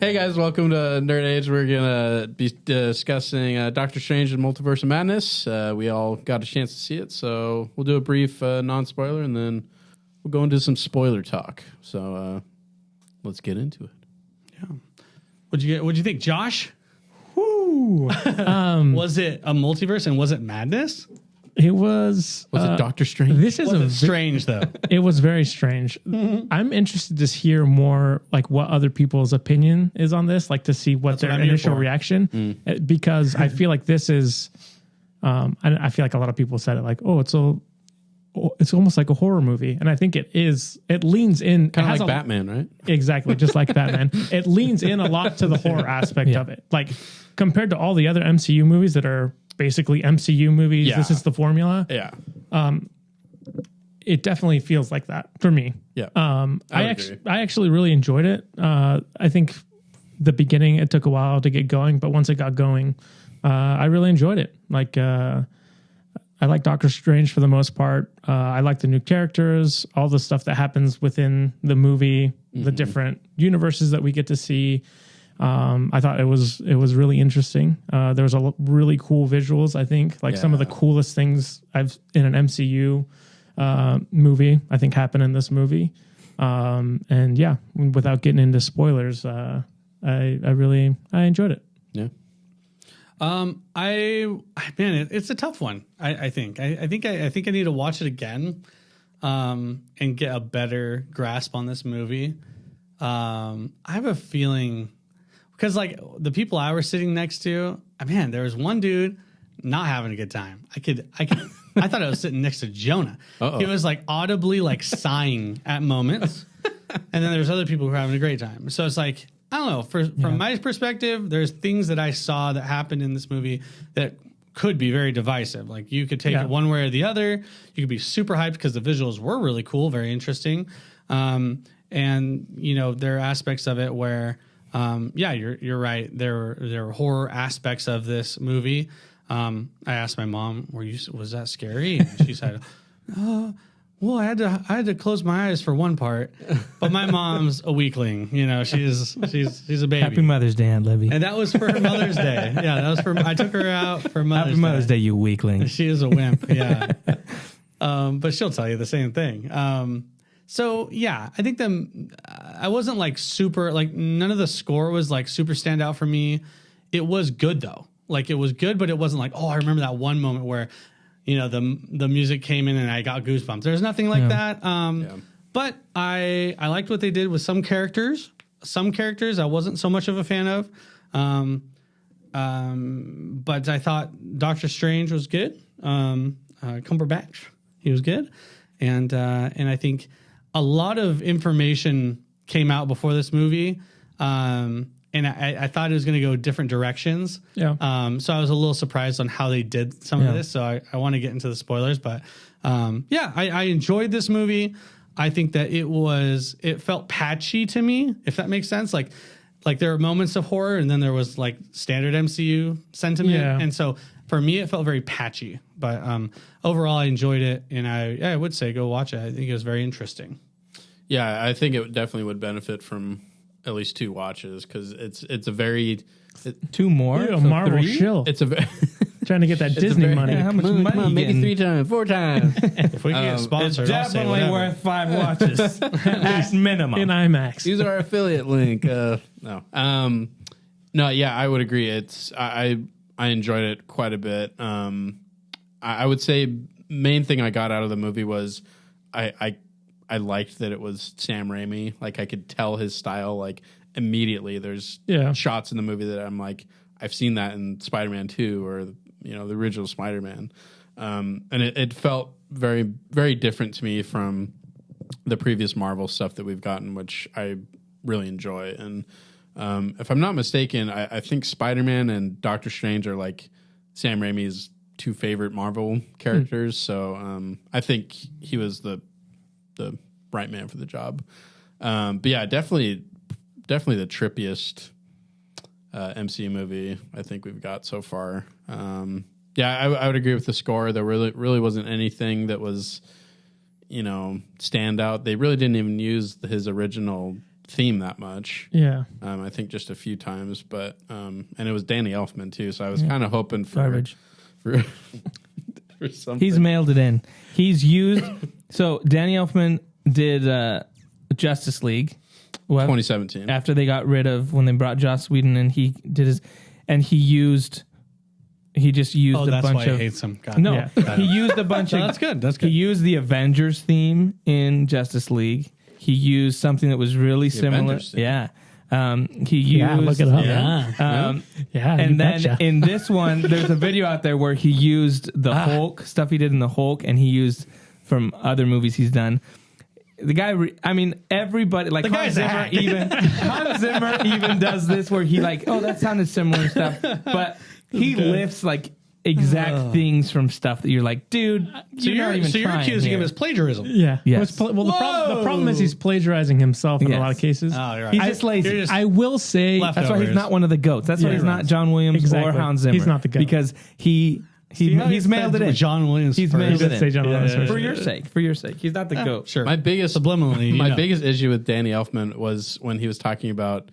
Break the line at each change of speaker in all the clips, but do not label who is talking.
Hey guys, welcome to Nerd Age. We're gonna be discussing Doctor Strange and Multiverse of Madness. We all got a chance to see it, so we'll do a brief non-spoiler, and then we'll go into some spoiler talk. So let's get into it.
Yeah. What'd you think, Josh?
Woo.
Was it a multiverse and was it madness?
It was.
Was it Doctor Strange?
This is
Strange though.
It was very strange. I'm interested to hear more, like what other people's opinion is on this, like to see what their initial reaction, because I feel like this is. I feel like a lot of people said it, like, oh, it's almost like a horror movie, and I think it is. It leans in,
Kind of like Batman, right?
Exactly, just like Batman. It leans in a lot to the horror aspect of it, like compared to all the other MCU movies that are basically MCU movies.
Yeah.
This is the formula.
Yeah.
It definitely feels like that for me.
Yeah.
I actually really enjoyed it. I think the beginning, it took a while to get going, but once it got going, I really enjoyed it. Like, I like Doctor Strange for the most part. I like the new characters, all the stuff that happens within the movie, the different universes that we get to see. I thought it was really interesting. There was a really cool visuals. I think some of the coolest things I've in an MCU movie, I think happened in this movie. And yeah, without getting into spoilers, I enjoyed it.
Yeah.
It's a tough one. I think I need to watch it again, and get a better grasp on this movie. I have a feeling because like the people I was sitting next to, there was one dude not having a good time. I thought I was sitting next to Jonah.
Uh-oh.
He was like audibly like sighing at moments, and then there's other people who are having a great time. So it's like, I don't know. From my perspective, there's things that I saw that happened in this movie that could be very divisive. Like you could take it one way or the other. You could be super hyped because the visuals were really cool, very interesting. And there are aspects of it where, you're right. There were horror aspects of this movie. I asked my mom, was that scary? And she said, well, I had to close my eyes for one part, but my mom's a weakling. She's a baby.
Happy Mother's Day, Aunt Libby.
And that was for her Mother's Day. Yeah, that was I took her out for Mother's Day.
Happy Mother's Day, you weakling.
She is a wimp. Yeah. But she'll tell you the same thing. So yeah, I think I wasn't like super, like none of the score was like super standout for me. It was good though. Like it was good, but it wasn't like, oh, I remember that one moment where, the music came in and I got goosebumps. There's nothing like that. But I liked what they did with some characters. Some characters I wasn't so much of a fan of. But I thought Doctor Strange was good. Cumberbatch, he was good. And I think a lot of information came out before this movie. And I thought it was going to go different directions. Yeah. So I was a little surprised on how they did some of this. So I want to get into the spoilers, but I enjoyed this movie. I think that it felt patchy to me, if that makes sense. Like there were moments of horror, and then there was like standard MCU sentiment. Yeah. And so for me, it felt very patchy. But overall, I enjoyed it, and I would say go watch it. I think it was very interesting.
Yeah, I think it definitely would benefit from at least 2 watches because it's a very
2 more.
A Marvel shill.
It's a
trying to get that Disney money.
Yeah, how much money?
Maybe 3 times, 4 times.
If we can get sponsored,
it's definitely worth 5 watches at minimum
in IMAX.
Use our affiliate link. No, I would agree. I enjoyed it quite a bit. I would say main thing I got out of the movie was I liked that it was Sam Raimi. Like I could tell his style like immediately. There's shots in the movie that I'm like, I've seen that in Spider-Man 2 or the original Spider-Man. And it felt very, very different to me from the previous Marvel stuff that we've gotten, which I really enjoy. And if I'm not mistaken, I think Spider-Man and Doctor Strange are like Sam Raimi's 2 favorite Marvel characters. So I think he was the right man for the job. But yeah, definitely the trippiest MCU movie I think we've got so far. I would agree with the score. There really wasn't anything that was stand out. They really didn't even use his original theme that much.
Yeah.
I think just a few times, but and it was Danny Elfman too, so I was kind of hoping for
Garbage.
for something.
He's mailed it in. He's used. So Danny Elfman did Justice League. Well,
2017.
after they got rid of when they brought Joss Whedon and he did his, and he just used a
that's
bunch
why he
of
hates him. God.
no,
Yeah.
he used a bunch
No,
of
that's good. That's
He
good.
used the Avengers theme in Justice League. He used something that was really similar.
Avengers theme.
Yeah. He used
Yeah, look it up.
Yeah.
Yeah.
and
you
then
betcha.
in this one, there's a video out there where he used the Hulk stuff he did in the Hulk, and he used from other movies he's done. The guy, everybody, like Hans
guy's a
Zimmer,
hack.
Hans Zimmer even does this where he like, oh, that sounded similar and stuff, but he lifts like exact things from stuff that you're like, dude,
So you're accusing him as plagiarism.
yeah.
Yes.
Well, the problem is he's plagiarizing himself in a lot of cases.
Oh, you're right.
He's just lazy.
You're just
I will say
left
That's why he's
Leftovers.
not one of the goats. That's why
Yeah.
he's not John Williams
Exactly.
or Hans Zimmer.
He's not the goat.
because he's mailed it in.
John Williams.
He's
first.
mailed it in.
Say John Williams first.
For your sake. For your sake. He's not the goat.
Sure.
My biggest
Subliminally,
my
you know.
biggest issue with Danny Elfman was when he was talking about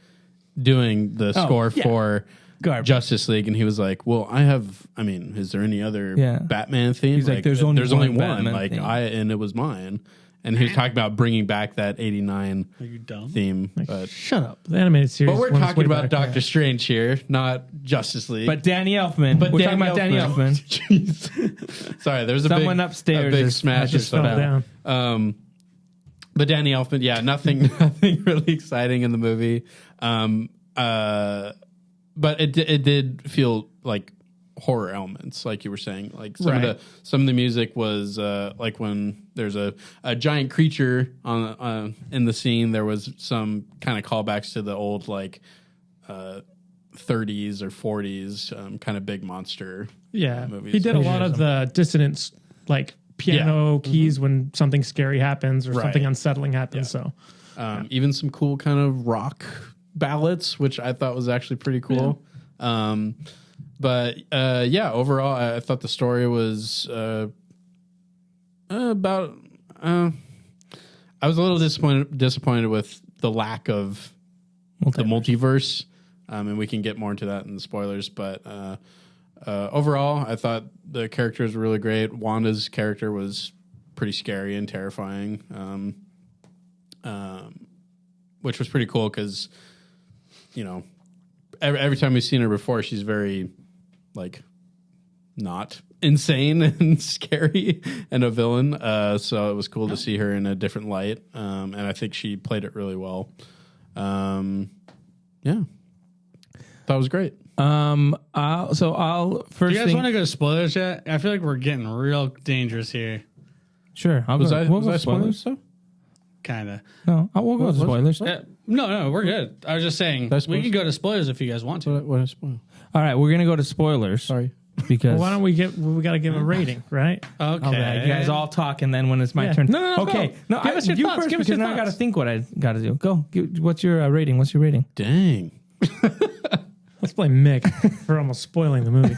doing the score
yeah.
for
Garbage.
Justice League, and he was like, "Well, is there any other
Yeah.
Batman theme?"
He's like, "There's only one Batman
Like
theme."
and it was mine." And he was talking about bringing back that '89
Are you dumb?
theme, but
Shut up. The animated series.
we're
one is
talking
way
about
better.
Doctor Strange here, not Justice League.
But Danny Elfman. We're talking about Danny Elfman.
Jeez. Sorry, there's a
Someone
big,
upstairs
a big
is-
smash
just
or
fell
something.
down.
But Danny Elfman, yeah, nothing really exciting in the movie. But it did feel like horror elements, like you were saying. Like some of the music was like when there's a giant creature on in the scene. There was some kind of callbacks to the old like 30s or 40s kind of big monster.
Yeah.
movies.
He did a lot of the dissonance, like piano keys when something scary happens or something unsettling happens. So
Even some cool kind of rock ballads, which I thought was actually pretty cool. But overall, I thought the story was about. I was a little disappointed with the lack of the multiverse, and we can get more into that in the spoilers. But overall, I thought the characters were really great. Wanda's character was pretty scary and terrifying, which was pretty cool because, you know, every time we've seen her before, she's very, like, not insane and scary and a villain. So it was cool to see her in a different light. And I think she played it really well. Thought it was great.
I'll first.
Do you guys want to go to spoilers yet? I feel like we're getting real dangerous here.
Sure. I'll
Was
go.
I
We'll go
spoilers
spoilers.
stuff?
Kind of.
No, we'll go to spoilers.
No, we're good. I was just saying
That's
we can go to spoilers if you guys want to.
What I spoil?
All right, we're gonna go to spoilers.
Sorry.
Because
well, why don't we got to give a rating, right?
Okay.
you guys all talk, and then when it's my turn,
No,
okay.
go.
No,
Give us your
you
thoughts.
first,
Give us
because
your
now I got to
thoughts.
think what I got to do. Go. What's your rating? What's your rating?
Dang.
Let's blame Mick for almost spoiling the movie.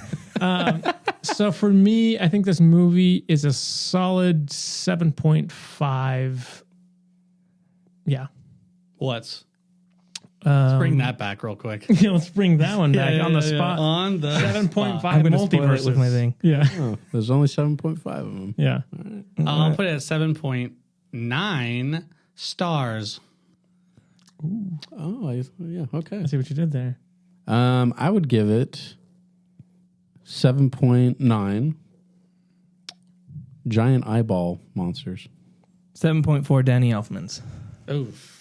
So for me, I think this movie is a solid 7.5. Yeah.
Let's bring that back real quick.
Let's bring that one back on the spot.
On the
7.5
I'm going to spoil it
multiverses.
with my thing.
Yeah.
Oh, there's only 7.5 of them.
Yeah.
I'll put it at 7.9 stars.
Oh, yeah. Okay.
I see what you did there.
I would give it 7.9 giant eyeball monsters.
7.4 Danny Elfmans.
Oof.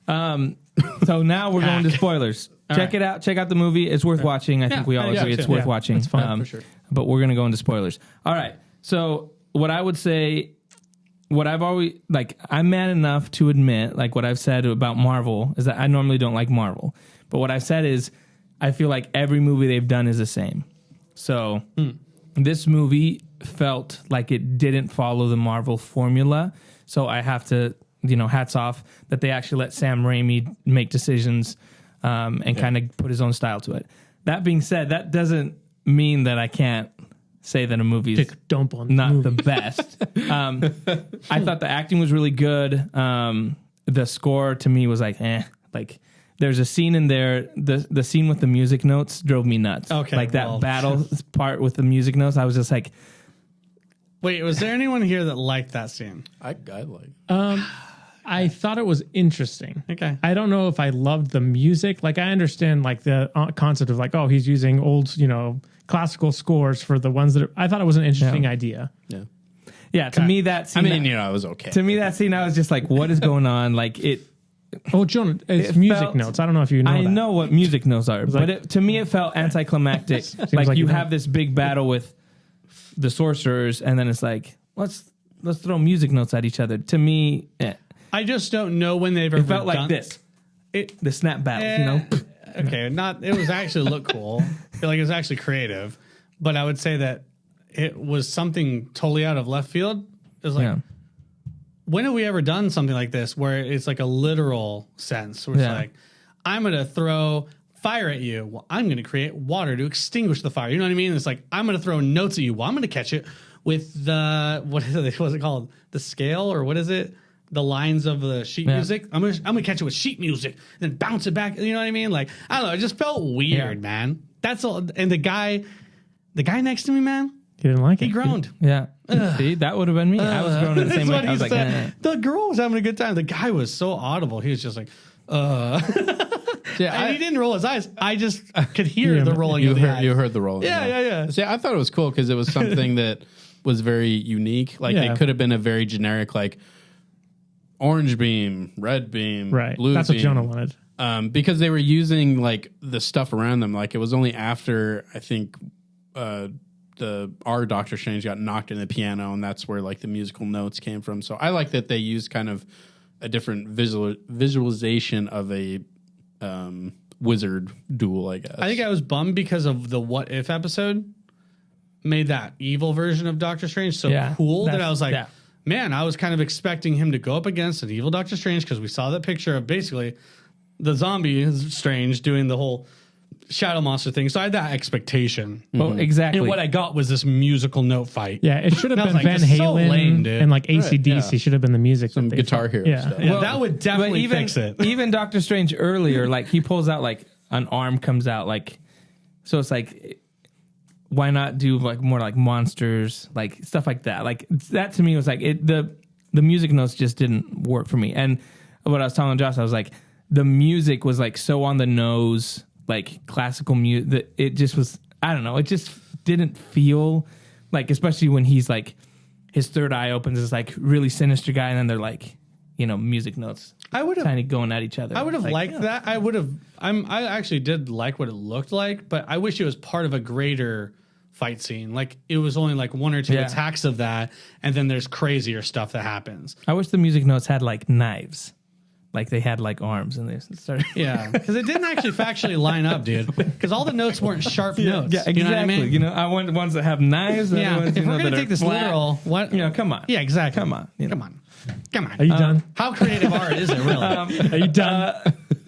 So now we're going to spoilers. Check it out. Check out the movie. It's worth watching. I think we all agree it's worth watching.
It's fine,
for sure.
But we're going to go into spoilers. All right. So what I would say, what I've always, like, I'm man enough to admit, like what I've said about Marvel is that I normally don't like Marvel. But what I've said is I feel like every movie they've done is the same. So this movie felt like it didn't follow the Marvel formula. So I have to, hats off that they actually let Sam Raimi make decisions and kind of put his own style to it. That being said, that doesn't mean that I can't say that a movie is
Take a dump on
not
movie.
the best. I thought the acting was really good. the score to me was like, like there's a scene in there. The scene with the music notes drove me nuts.
Okay,
like that
well,
battle part with the music notes. I was just like,
Wait, was there anyone here that liked that scene?
I like.
I thought it was interesting.
Okay.
I don't know if I loved the music. Like, I understand like the concept of like, oh, he's using old, classical scores for the ones that I thought it was an interesting idea.
Yeah.
yeah. To me, that scene.
I was okay.
To me, that scene, I was just like, what is going on? Like it.
Oh, Jonah, it's
It
music
felt-
notes. I don't know if you know
I
that.
know what music notes are,
like-
but to me, it felt anticlimactic. like
like
you
you
have this big battle with the sorcerers, and then it's like, let's throw music notes at each other. To me,
I just don't know when they've ever
it felt like
done
this. The snap battles,
Okay, it was actually look cool. I feel like it was actually creative, but I would say that it was something totally out of left field. It was like,
Yeah.
when have we ever done something like this where it's like a literal sense where it's
Yeah.
like, I'm going to throw fire at you. Well, I'm going to create water to extinguish the fire. You know what I mean? It's like, I'm going to throw notes at you. Well, I'm going to catch it with the, what's it called? The scale, or what is it? The lines of the sheet music. I'm gonna catch it with sheet music, then bounce it back. You know what I mean? Like, I don't know. It just felt weird, man. That's all. And the guy next to me, man,
You didn't like
he
it.
groaned.
Yeah. See, that would have been me. I was growing in the same way.
That's what
I was
he
like,
said. The girl was having a good time. The guy was so audible. He was just like,
Yeah,
and he didn't roll his eyes. I just could hear the rolling
you
of the
heard
eyes.
you heard the rolling.
Yeah.
See, I thought it was cool because it was something that was very unique. Like
Yeah.
it could have been a very generic, like orange beam, red beam,
Right.
blue
That's
beam.
what Jonah wanted.
Because they were using like the stuff around them. Like it was only after I think our Doctor Strange got knocked in the piano, and that's where like the musical notes came from. So I like that they used kind of a different visualization of a wizard duel, I guess.
I think I was bummed because of the What If episode made that evil version of Doctor Strange so
Yeah,
cool that
that's-
I was like,
yeah.
man, I was kind of expecting him to go up against an evil Doctor Strange because we saw that picture of basically the zombie Strange doing the whole shadow monster thing. So I had that expectation.
well, exactly.
And what I got was this musical note fight.
Yeah, it should have
And I was
been
like,
Van
this is so
Halen
lame, dude.
and like AC/DC
yeah.
should have been the music.
Some
that they
Guitar
felt.
Hero
Yeah.
stuff.
Yeah, that would definitely
even,
fix it.
Even Doctor Strange earlier, like he pulls out like an arm comes out, like so it's like why not do like more like monsters, like stuff like that. Like that to me was like the music notes just didn't work for me. And what I was telling Josh, I was like the music was like so on the nose, like classical music that it just was, I don't know, it just didn't feel like, especially when he's like his third eye opens, it's like really sinister guy, and then they're like, music notes.
I would have
Kind of going at each other.
I would have
Like,
liked that. I actually did like what it looked like, but I wish it was part of a greater fight scene. Like it was only like one or two
Yeah.
attacks of that, and then there's crazier stuff that happens.
I wish the music notes had like knives, like they had like arms, and they started.
Yeah, because it didn't actually factually line up, dude. Because all the notes weren't sharp notes.
Yeah, exactly.
You know what I mean?
I want the ones that have knives. And
Yeah.
the ones,
If we're
that
gonna
are
take this
flat.
literal, what?
Come on.
Yeah, exactly.
Come on.
Come on. Come on.
Are you done?
How creative art is it, really?
Are you done?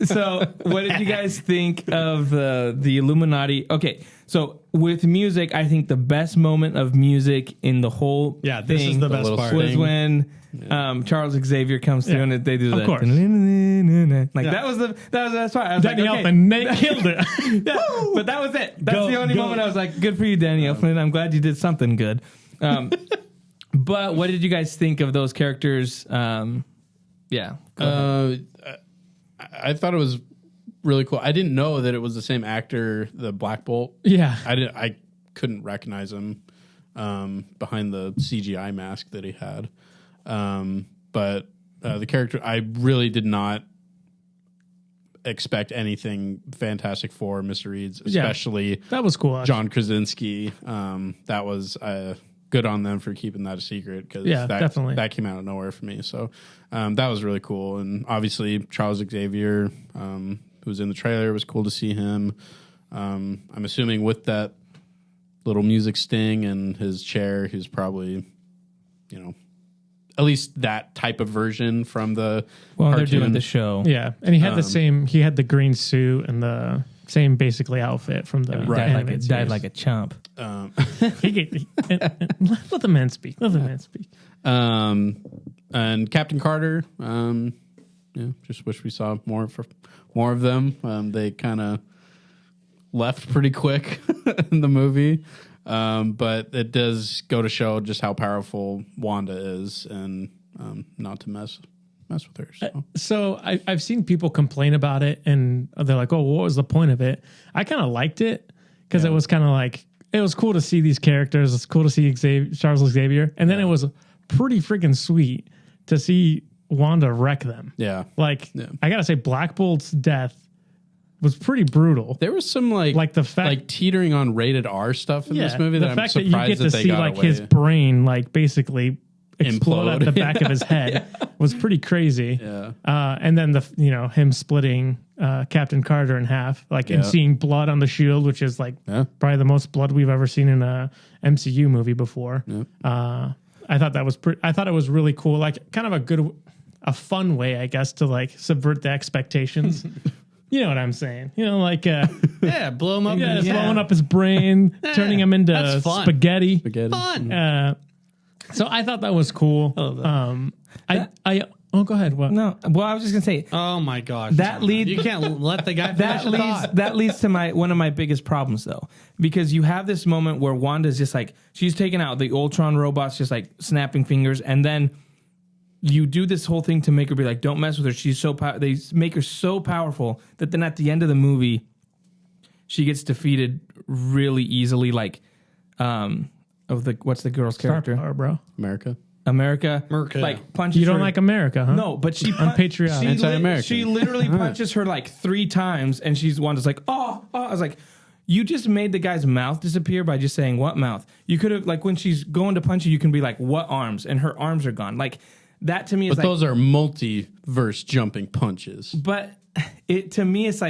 So, what did you guys think of the Illuminati? Okay, so with music, I think the best moment of music in the whole
Yeah, this
thing
is the best
little
part.
was
sting.
when Charles Xavier comes through and they do
Of
that.
course.
Like that was the best part. I was
Danny
like, okay.
Elfman killed it.
Yeah, but that was it. That's
Go,
the only
go.
moment I was like, good for you, Danny Elfman. I'm glad you did something good. But what did you guys think of those characters? Yeah.
I thought it was really cool. I didn't know that it was the same actor, the Black Bolt.
Yeah.
I couldn't recognize him behind the CGI mask that he had. But the character, I really did not expect anything Fantastic Four, Mr. Reed's, especially
That was cool.
John Krasinski. That was good on them for keeping that a secret, because
definitely.
that came out of nowhere for me. So that was really cool. And obviously Charles Xavier, who was in the trailer, it was cool to see him. I'm assuming with that little music sting and his chair, he's probably, at least that type of version from the
Well, they're
cartoon.
doing the show.
Yeah, and he had he had the green suit and the same basically outfit from the animated
Died
series.
like a chump.
Let the man speak. Let the man speak.
And Captain Carter, Yeah, just wish we saw more of them. They kind of left pretty quick in the movie, but it does go to show just how powerful Wanda is, and not to mess with her.
So I've seen people complain about it, and they're like, "Oh, what was the point of it?" I kind of liked it because it was kind of like it was cool to see these characters. It's cool to see Charles Xavier, and then it was pretty freaking sweet to see Wanda wreck them.
Yeah,
I gotta say, Black Bolt's death was pretty brutal.
There was some like
the fact
teetering on rated R stuff in this movie.
The
That
fact
I'm surprised
that you get to see like his brain basically explode at the back of his head was pretty crazy.
Yeah.
And then him splitting Captain Carter in half, and seeing blood on the shield, which is probably the most blood we've ever seen in a MCU movie before. Yeah. I thought that was I thought it was really cool, kind of a fun way, I guess, to subvert the expectations. You know what I'm saying?
blow him up.
Blowing up his brain, turning him into spaghetti.
Fun.
So I thought that was cool. Go ahead. What?
No, well, I was just gonna say.
Oh my gosh,
that leads.
You can't let the guy.
That leads to one of my biggest problems, though, because you have this moment where Wanda's just she's taking out the Ultron robots, just snapping fingers, and then you do this whole thing to make her be like, "Don't mess with her." She's so they make her so powerful that then at the end of the movie, she gets defeated really easily. What's the girl's character?
Star power, bro.
America.
Punches.
You don't
her.
like America, huh?
No, but she
unpatriotic,
anti-American.
She literally punches her 3 times, and she's Wanda's like, oh. I was like, you just made the guy's mouth disappear by just saying what mouth. You could have when she's going to punch you can be like, what arms, and her arms are gone. That to me is
but those are multiverse jumping punches.
But to me it's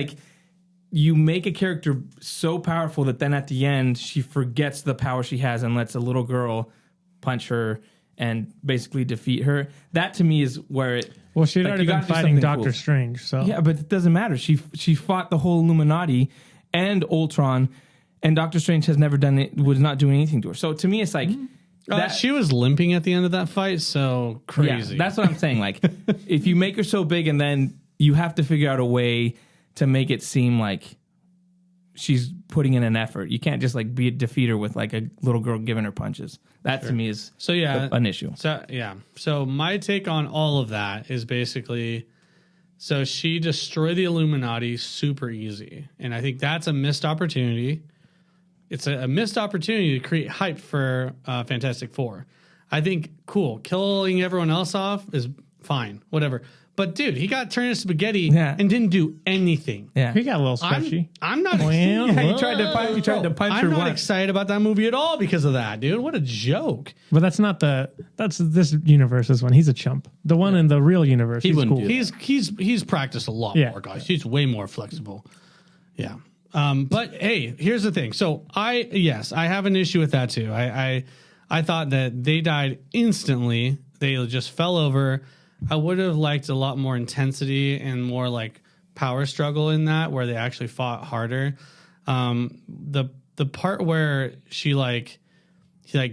you make a character so powerful that then at the end she forgets the power she has and lets a little girl punch her and basically defeat her. That to me is where it.
Well, she'd already been fighting Doctor Strange, so
yeah, but it doesn't matter. She fought the whole Illuminati and Ultron, and Doctor Strange has never done it. Was not doing anything to her. So to me, it's that
she was limping at the end of that fight. So crazy.
Yeah, that's what I'm saying. If you make her so big, and then you have to figure out a way to make it seem like she's putting in an effort. You can't just defeat her with a little girl giving her punches. That to me is an issue.
So my take on all of that is basically, so she destroyed the Illuminati super easy, and I think that's a missed opportunity. It's a missed opportunity to create hype for Fantastic Four. I think cool, killing everyone else off is fine, whatever. But dude, he got turned into spaghetti and didn't do anything.
Yeah,
he got a little stretchy.
I'm not.
He tried to punch her.
I'm not excited about that movie at all because of that, dude. What a joke!
But that's this universe's one. He's a chump. The one in the real universe, he's cool.
He's practiced a lot more, guys. He's way more flexible. Yeah. But hey, here's the thing. So I have an issue with that too. I thought that they died instantly. They just fell over. I would have liked a lot more intensity and more power struggle in that, where they actually fought harder. The part where she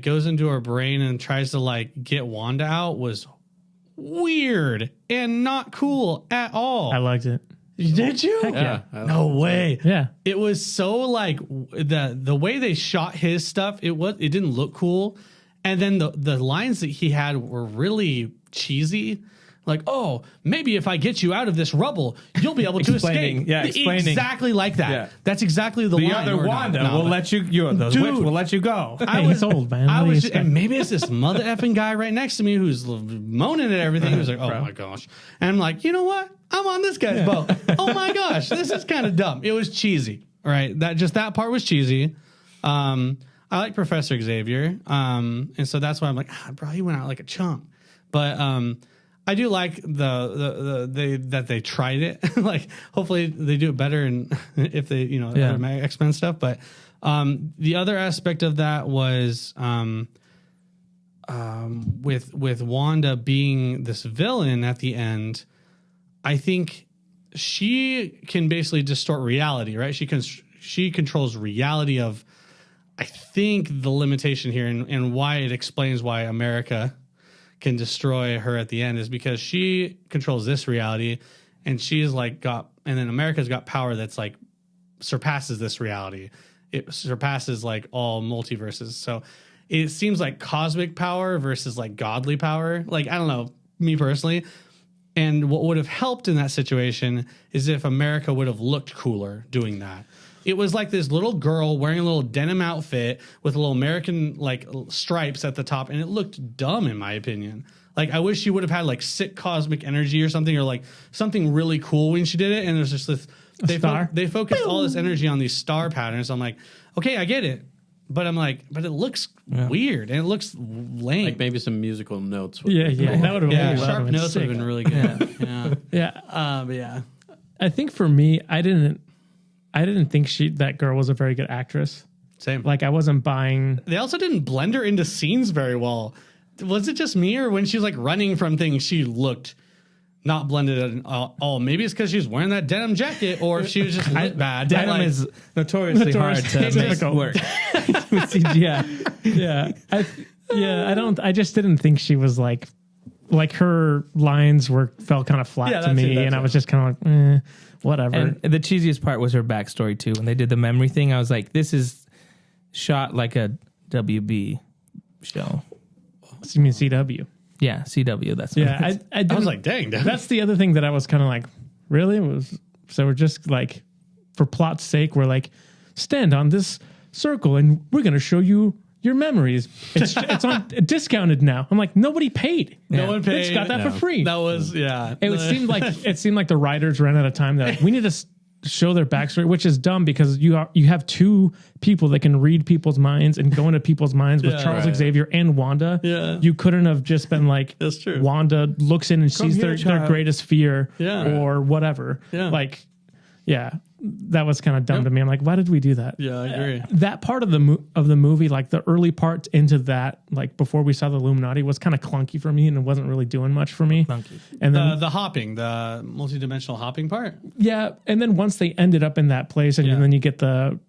goes into her brain and tries to get Wanda out was weird and not cool at all.
I liked it.
Did you?
Heck yeah.
No way.
Yeah.
It was so the way they shot his stuff, it didn't look cool. And then the lines that he had were really cheesy. Oh, maybe if I get you out of this rubble, you'll be able to escape.
Yeah, explaining.
Exactly like that.
Yeah.
That's exactly the line.
Other Wanda will let you. The witch will let you go.
He's old, man.
And maybe it's this mother effing guy right next to me who's moaning at everything. Who's like, "Oh my gosh!" And I'm like, you know what? I'm on this guy's boat. Oh my gosh, this is kind of dumb. It was cheesy, right? That part was cheesy. I like Professor Xavier, and so that's why I'm like, bro, he went out like a chump. But I do like that they tried it. Hopefully they do it better, and if they other X-Men stuff. But the other aspect of that was with Wanda being this villain at the end. I think she can basically distort reality, right? She controls reality of. I think the limitation here and why it explains why America can destroy her at the end is because she controls this reality, and she's like and then America's got power that's like surpasses this reality. It surpasses like all multiverses. So it seems like cosmic power versus like godly power. Like, I don't know, me personally. And what would have helped in that situation is if America would have looked cooler doing that. It was like this little girl wearing a little denim outfit with a little American like stripes at the top, and it looked dumb in my opinion. Like, I wish she would have had like sick cosmic energy or something, or like something really cool when she did it. And there's just this they focused all this energy on these star patterns. I'm like, okay, I get it, but I'm like, but it looks weird and it looks lame.
Like maybe some musical notes.
That would have been
sharp notes would have been really good.
Yeah.
But yeah.
I think for me, I didn't think that girl was a very good actress.
Same.
Like, I wasn't buying.
They also didn't blend her into scenes very well. Was it just me, or when she's like running from things, she looked not blended at all? Maybe it's because she was wearing that denim jacket, or if she was just lit bad.
Denim is notoriously hard to make work with CGI.
I just didn't think she was like her lines felt kind of flat to me, and I was just kind of like, whatever.
And the cheesiest part was her backstory too. When they did the memory thing, I was like, this is shot like a WB show.
You mean CW?
Yeah, CW. That's
I
was like, dang.
That's the other thing that I was kind of like, really? So we're just like, for plot's sake, we're like, stand on this circle and we're going to show you your memories. It's on discounted now. I'm like, nobody paid.
No one paid.
They just got that for free.
That was
It seemed like the writers ran out of time. That we need to show their backstory, which is dumb because you have two people that can read people's minds and go into people's minds with Charles Xavier and Wanda.
Yeah.
You couldn't have just been like,
that's true.
Wanda looks in and sees their greatest fear or whatever.
Yeah.
Like, that was kind of dumb to me. I'm like, why did we do that?
Yeah, I agree.
That part of the movie, like the early part into that, like before we saw the Illuminati, was kind of clunky for me, and it wasn't really doing much for me.
Clunky.
And then
The hopping, the multidimensional hopping part.
yeah, and then once they ended up in that place, and then you get the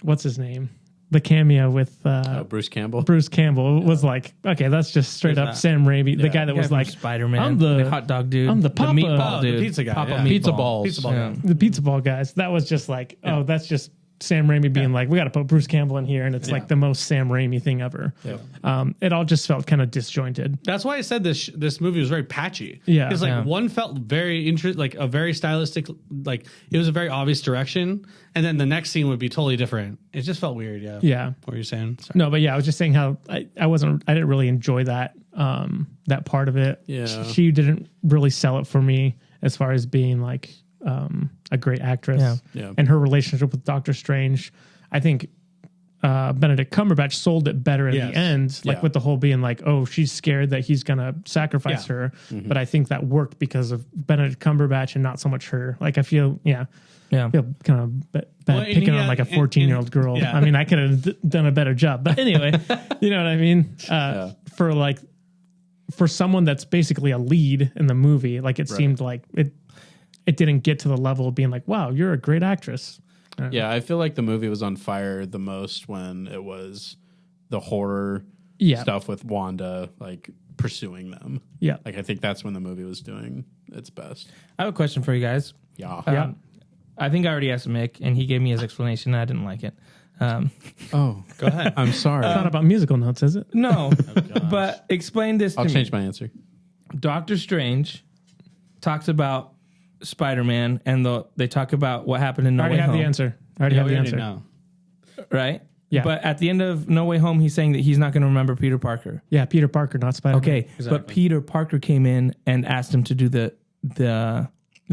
what's his name, the cameo with
Bruce Campbell.
Bruce Campbell was like, okay, that's just straight up Sam Raimi, the guy that was like
Spider-Man,
I'm the
hot dog dude,
I'm the Papa,
meatball dude,
the pizza guy,
Papa
Pizza
meatball.
balls.
Pizza ball guy.
the pizza ball guys. That was just like, oh, that's just Sam Raimi being like, we got to put Bruce Campbell in here, and it's like the most Sam Raimi thing ever. It all just felt kind of disjointed.
That's why I said this movie was very patchy.
Yeah.
Because one felt very like a very stylistic, like it was a very obvious direction, and then the next scene would be totally different. It just felt weird. Yeah.
Yeah.
What were you saying? Sorry.
No, but yeah, I was just saying how I didn't really enjoy that part of it.
Yeah.
She didn't really sell it for me as far as being like a great actress.
Yeah.
And her relationship with Doctor Strange, I think Benedict Cumberbatch sold it better in the end, like with the whole being like, oh, she's scared that he's gonna sacrifice her. Mm-hmm. But I think that worked because of Benedict Cumberbatch and not so much her. Like, I feel feel kind of bad picking on like a 14-year-old girl.
Yeah.
I mean, I could have done a better job, but anyway, you know what I mean? For someone that's basically a lead in the movie, like it seemed like it didn't get to the level of being like, wow, you're a great actress.
Yeah, I feel like the movie was on fire the most when it was the horror stuff with Wanda, like pursuing them.
Yeah.
Like, I think that's when the movie was doing its best.
I have a question for you guys.
Yeah.
I think I already asked Mick, and he gave me his explanation. And I didn't like it.
Oh, go ahead. I'm sorry.
It's not about musical notes, is it?
No, but explain this to
I'll
me.
change my answer.
Doctor Strange talks about Spider-Man, and they talk about what happened in No
I
Way
already have
Home.
the answer. I already have the answer.
No.
Right?
Yeah.
But at the end of No Way Home, he's saying that he's not going to remember Peter Parker.
Yeah, Peter Parker, not Spider-Man.
Okay, but Peter Parker came in and asked him to do the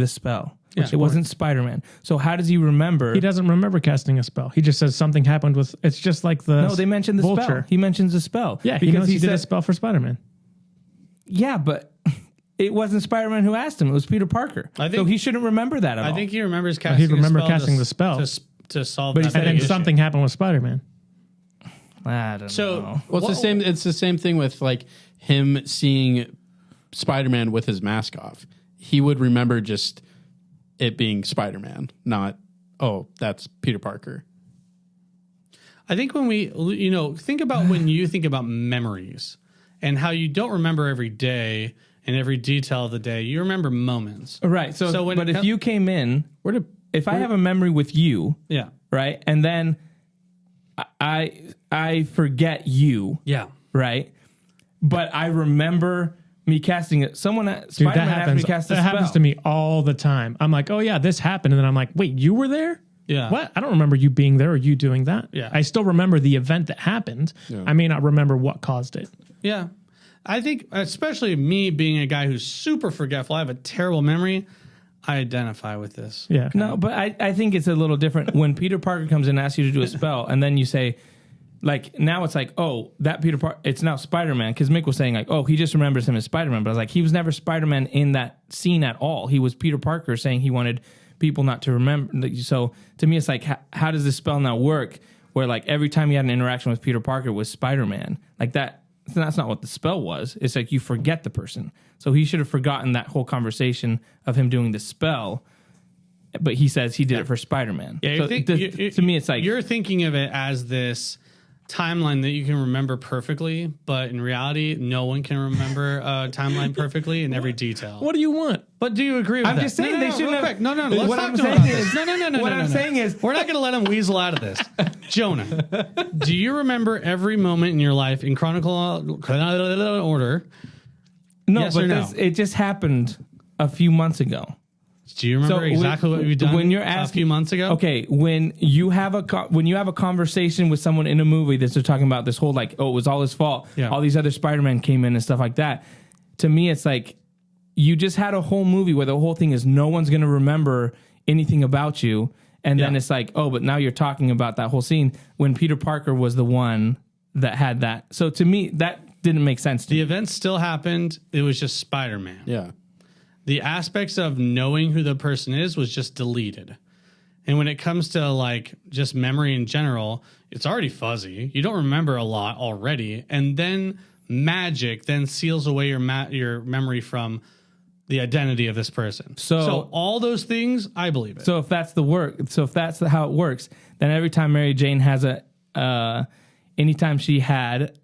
spell. It wasn't Spider-Man. So how does he remember?
He doesn't remember casting a spell. He just says something happened with. It's just like the.
No, they mentioned the
Vulture.
spell. He mentions the spell.
Yeah, he knows he did a spell for Spider-Man.
Yeah, but it wasn't Spider-Man who asked him. It was Peter Parker. So he shouldn't remember that at all.
I think he remembers casting.
He'd remember
a spell
casting the spell
to solve.
But
that
and then
issue.
something happened with Spider-Man.
I don't know.
Well, it's the same. It's the same thing with like him seeing Spider-Man with his mask off. He would remember just it being Spider-Man, not that's Peter Parker.
I think when we, think about when you think about memories and how you don't remember every day and every detail of the day. You remember moments.
Right. So
when
but if you came in, if I have a memory with you,
yeah,
right, and then I forget you,
yeah,
right, but I remember me casting it. Someone Spider-Man asked me to cast a spell.
That happens to me all the time. I'm like, oh yeah, this happened, and then I'm like, wait, you were there?
yeah.
What? I don't remember you being there or you doing that.
Yeah.
I still remember the event that happened.
Yeah.
I may not remember what caused it.
Yeah. I think, especially me being a guy who's super forgetful, I have a terrible memory. I identify with this.
Yeah.
No, but I think it's a little different when Peter Parker comes and asks you to do a spell, and then you say, like, now it's like, oh, that Peter Parker, it's now Spider-Man, because Mick was saying, like, oh, he just remembers him as Spider-Man, but I was like, he was never Spider-Man in that scene at all. He was Peter Parker saying he wanted people not to remember. So to me, it's like, how does this spell now work, where, like, every time you had an interaction with Peter Parker was Spider-Man? Like, that's not what the spell was. It's like you forget the person. So he should have forgotten that whole conversation of him doing the spell, but he says he did it for Spider-Man.
Yeah,
so to me, it's like
you're thinking of it as this timeline that you can remember perfectly, but in reality, no one can remember a timeline perfectly in every detail.
What do you want?
But do you agree with that?
I'm just saying they shouldn't have.
No. Let's
What
talk
I'm
to him
saying
about
is-
this. No.
what I'm saying is-
we're not going to let him weasel out of this. Jonah, do you remember every moment in your life in chronological order?
No,
Yes
but
or no?
it just happened a few months ago.
Do you remember exactly what you've done
when you're
a few months ago?
Okay, when you have a conversation with someone in a movie that's they're talking about this whole, like, oh, it was all his fault.
Yeah.
All these other Spider-Man came in and stuff like that. To me, it's like you just had a whole movie where the whole thing is no one's going to remember anything about you. And then it's like, oh, but now you're talking about that whole scene when Peter Parker was the one that had that. So to me, that didn't make sense to
The
me.
event still happened. It was just Spider-Man.
Yeah.
The aspects of knowing who the person is was just deleted. And when it comes to, like, just memory in general, it's already fuzzy. You don't remember a lot already. And then magic then seals away your memory from the identity of this person. So all those things, I believe it.
So if that's how it works, then every time Mary Jane has anytime she had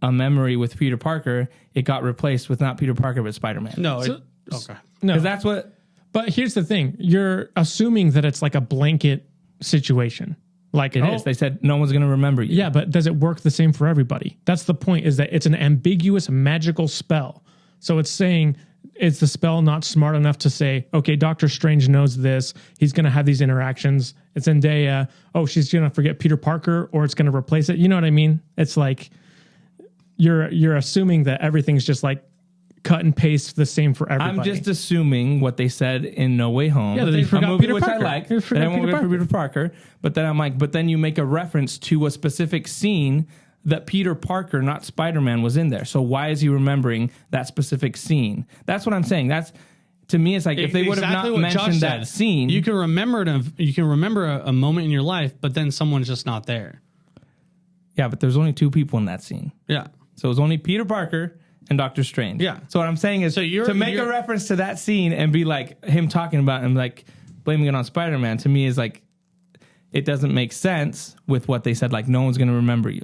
a memory with Peter Parker, it got replaced with not Peter Parker but Spider-Man.
No.
So-
Okay.
No.
Because that's what.
But here's the thing. You're assuming that it's like a blanket situation. Like
It is. They said no one's going to remember you.
Yeah, but does it work the same for everybody? That's the point, is that it's an ambiguous magical spell. So it's saying, is the spell not smart enough to say, okay, Doctor Strange knows this. He's going to have these interactions. It's Zendaya. Oh, she's going to forget Peter Parker, or it's going to replace it. You know what I mean? It's like you're assuming that everything's just like cut and paste the same for everybody.
I'm just assuming what they said in No Way Home.
Yeah, that they forgot
a movie
Peter
which
Parker.
I like.
They forgot
And I won't
Peter
go for
Parker.
Peter Parker. But then I'm like, but then you make a reference to a specific scene that Peter Parker, not Spider-Man, was in there. So why is he remembering that specific scene? That's what I'm saying. That's, to me, it's like if they would have
Exactly
not
what Josh
mentioned
said.
that scene.
You can remember it. You can remember a moment in your life, but then someone's just not there.
Yeah, but there's only two people in that scene.
Yeah.
So it was only Peter Parker and Doctor Strange.
Yeah.
So what I'm saying is,
So
to make a reference to that scene and be like him talking about him, like blaming it on Spider-Man, to me is like, it doesn't make sense with what they said. Like, no one's going to remember you.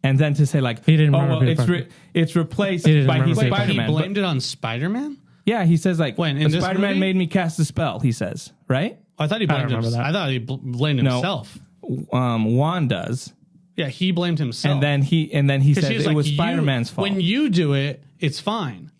And then to say like,
He didn't
oh,
remember
well,
Peter Parker.
it's replaced
He didn't
by
remember Peter Parker.
He
Spider-Man.
blamed it on Spider-Man?
Yeah, he says like,
When, in this
Spider-Man
movie?
made me cast a spell, he says, right?
I thought he
don't
blamed
remember
himself.
that.
I thought he blamed
No.
himself.
Juan does.
Yeah, he blamed himself.
And then he
'Cause
says
she
it
like,
was Spider-Man's fault.
When you do it, it's fine.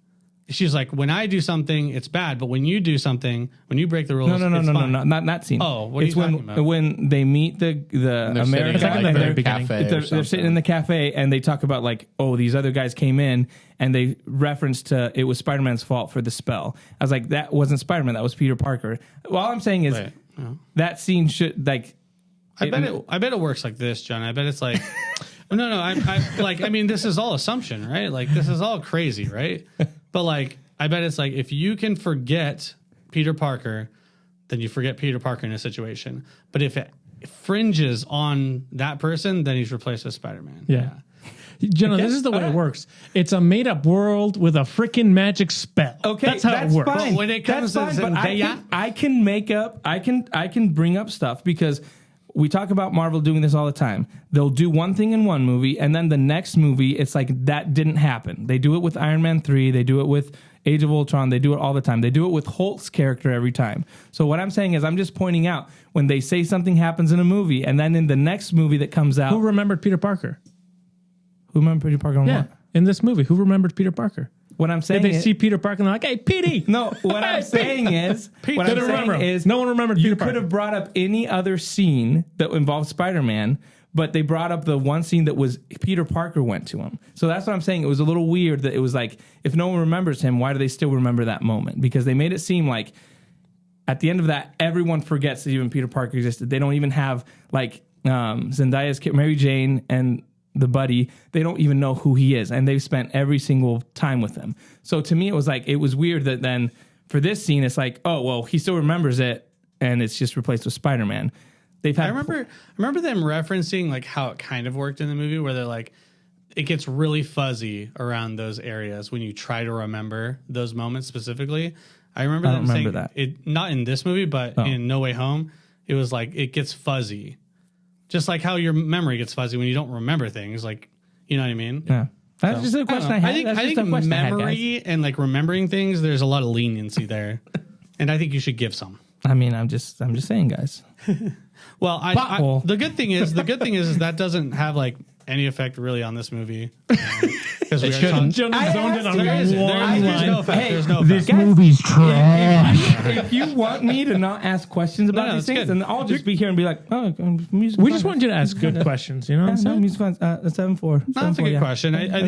She's like, when I do something, it's bad. But when you do something, when you break the rules,
No,
it's fine.
not that scene.
Oh, what are
it's
you
when
talking about?
when they meet the
They're
American
sitting
It's like
at,
in the
like,
very
a
beginning.
cafe or
they're sitting
something.
in the cafe and they talk about like, oh, these other guys came in and they referenced to it was Spider-Man's fault for the spell. I was like, that wasn't Spider-Man, that was Peter Parker. Well, all I'm saying is
Wait, no.
that scene should like.
I bet it works like this, John. I bet it's like, I mean, this is all assumption, right? Like, this is all crazy, right? But like, I bet it's like, if you can forget Peter Parker, then you forget Peter Parker in a situation. But if it fringes on that person, then he's replaced with Spider-Man.
Yeah. Jenna, this is the way it works. It's a made-up world with a freaking magic spell.
Okay,
that's how it works.
Fine.
But when it comes
That's
to
fine, but
Zendaya-
I can make up. I can bring up stuff because we talk about Marvel doing this all the time. They'll do one thing in one movie, and then the next movie, it's like that didn't happen. They do it with Iron Man 3. They do it with Age of Ultron. They do it all the time. They do it with Hulk's character every time. So what I'm saying is I'm just pointing out when they say something happens in a movie, and then in the next movie that comes out...
Who remembered Peter Parker?
Who remembered Peter Parker on what?
In this movie, who remembered Peter Parker?
What I'm saying
Did they
is...
see Peter Parker and they're like, hey, Petey!
No, what I'm saying is... What I'm saying is...
No one remembered
You
Peter
could
Parker.
have brought up any other scene that involved Spider-Man, but they brought up the one scene that was Peter Parker went to him. So that's what I'm saying. It was a little weird that it was like, if no one remembers him, why do they still remember that moment? Because they made it seem like at the end of that, everyone forgets that even Peter Parker existed. They don't even have like Zendaya's kid, Mary Jane, and the buddy. They don't even know who he is, and they've spent every single time with him. So to me, it was like it was weird that then for this scene, it's like, oh well, he still remembers it, and it's just replaced with Spider-Man. They've had.
I remember them referencing like how it kind of worked in the movie, where they're like, it gets really fuzzy around those areas when you try to remember those moments specifically. I remember them saying
that.
It not in this movie, but in No Way Home, it was like it gets fuzzy, just like how your memory gets fuzzy when you don't remember things. Like, you know what I mean?
Yeah. That's just a question I had.
I think memory and like remembering things, there's a lot of leniency there, and I think you should give some.
I mean, I'm just saying, guys.
Well, the good thing is that doesn't have like any effect really on this movie because we
Jonas zoned in on one line.
There's no effect.
movie's trash.
If you want me to not ask questions about these things, then I'll just be here and be like, oh, music.
We just want you to ask good questions, you know what I'm saying?
Music fans, 7-4.
That's a good question. I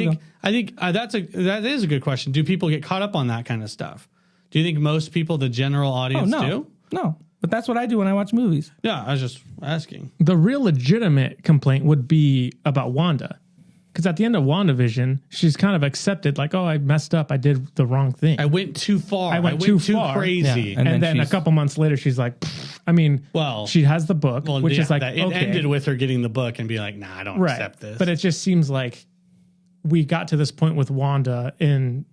think that is a good question. Do people get caught up on that kind of stuff? Do you think most people, the general audience, do?
No, but that's what I do when I watch movies.
Yeah, I was just asking.
The real legitimate complaint would be about Wanda. Because at the end of WandaVision, she's kind of accepted, like, oh, I messed up. I did the wrong thing.
I went too far.
I went too
crazy.
Yeah. And then a couple months later, she's like, I mean,
well,
she has the book, which is like,
it ended with her getting the book and be like, nah, I don't accept this.
But it just seems like we got to this point with Wanda in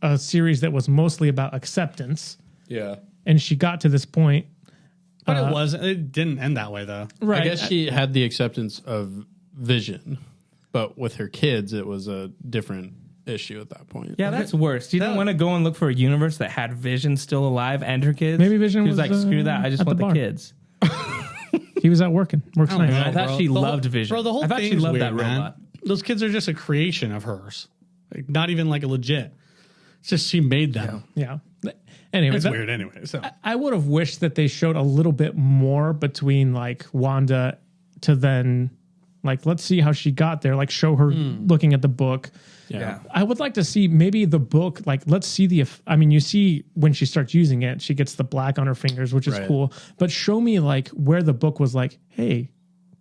a series that was mostly about acceptance.
Yeah.
And she got to this point.
But it didn't end that way, though.
Right.
I guess she had the acceptance of Vision, but with her kids, it was a different issue at that point.
Yeah, that's worse. You didn't want to go and look for a universe that had Vision still alive and her kids?
Maybe Vision
was like, screw that. I just want the kids.
He was out working. Works nice.
I thought she loved Vision.
Bro, the whole
I thought
thing's
she loved
weird,
that
man.
robot.
Those kids are just a creation of hers. Like, not even like a legit. It's just she made them.
Yeah. Anyway,
It's weird anyway. So
I would have wished that they showed a little bit more between like Wanda to then like, let's see how she got there. Like show her looking at the book.
Yeah.
I would like to see maybe the book, like let's see you see when she starts using it, she gets the black on her fingers, which is cool. But show me like where the book was like, hey,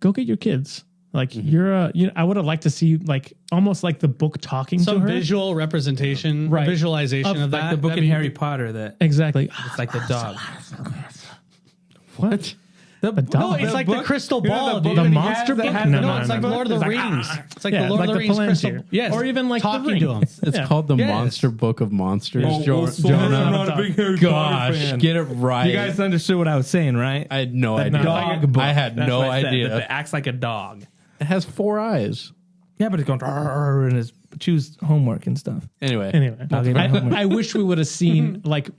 go get your kids. Like I would have liked to see like almost like the book talking to her.
Some visual representation, visualization of that.
Like the book in Harry Potter that
Exactly.
it's like the dog.
What?
The
dog.
No, it's like the crystal ball, dude.
The monster book?
No, it's like Lord of the Rings. It's like the Lord of the Rings crystal.
Yes. Or even like
talking
the ring.
to him.
It's called the Monster Book of Monsters.
I'm not a big Harry Potter
Gosh,
fan.
get it right.
You guys understood what I was saying, right?
I had no idea.
Dog book.
I had
That's
no
what I said,
idea.
that it acts like a dog.
It has 4 eyes.
Yeah, but it's going and it's choose homework and stuff.
Anyway,
I wish we would have seen like,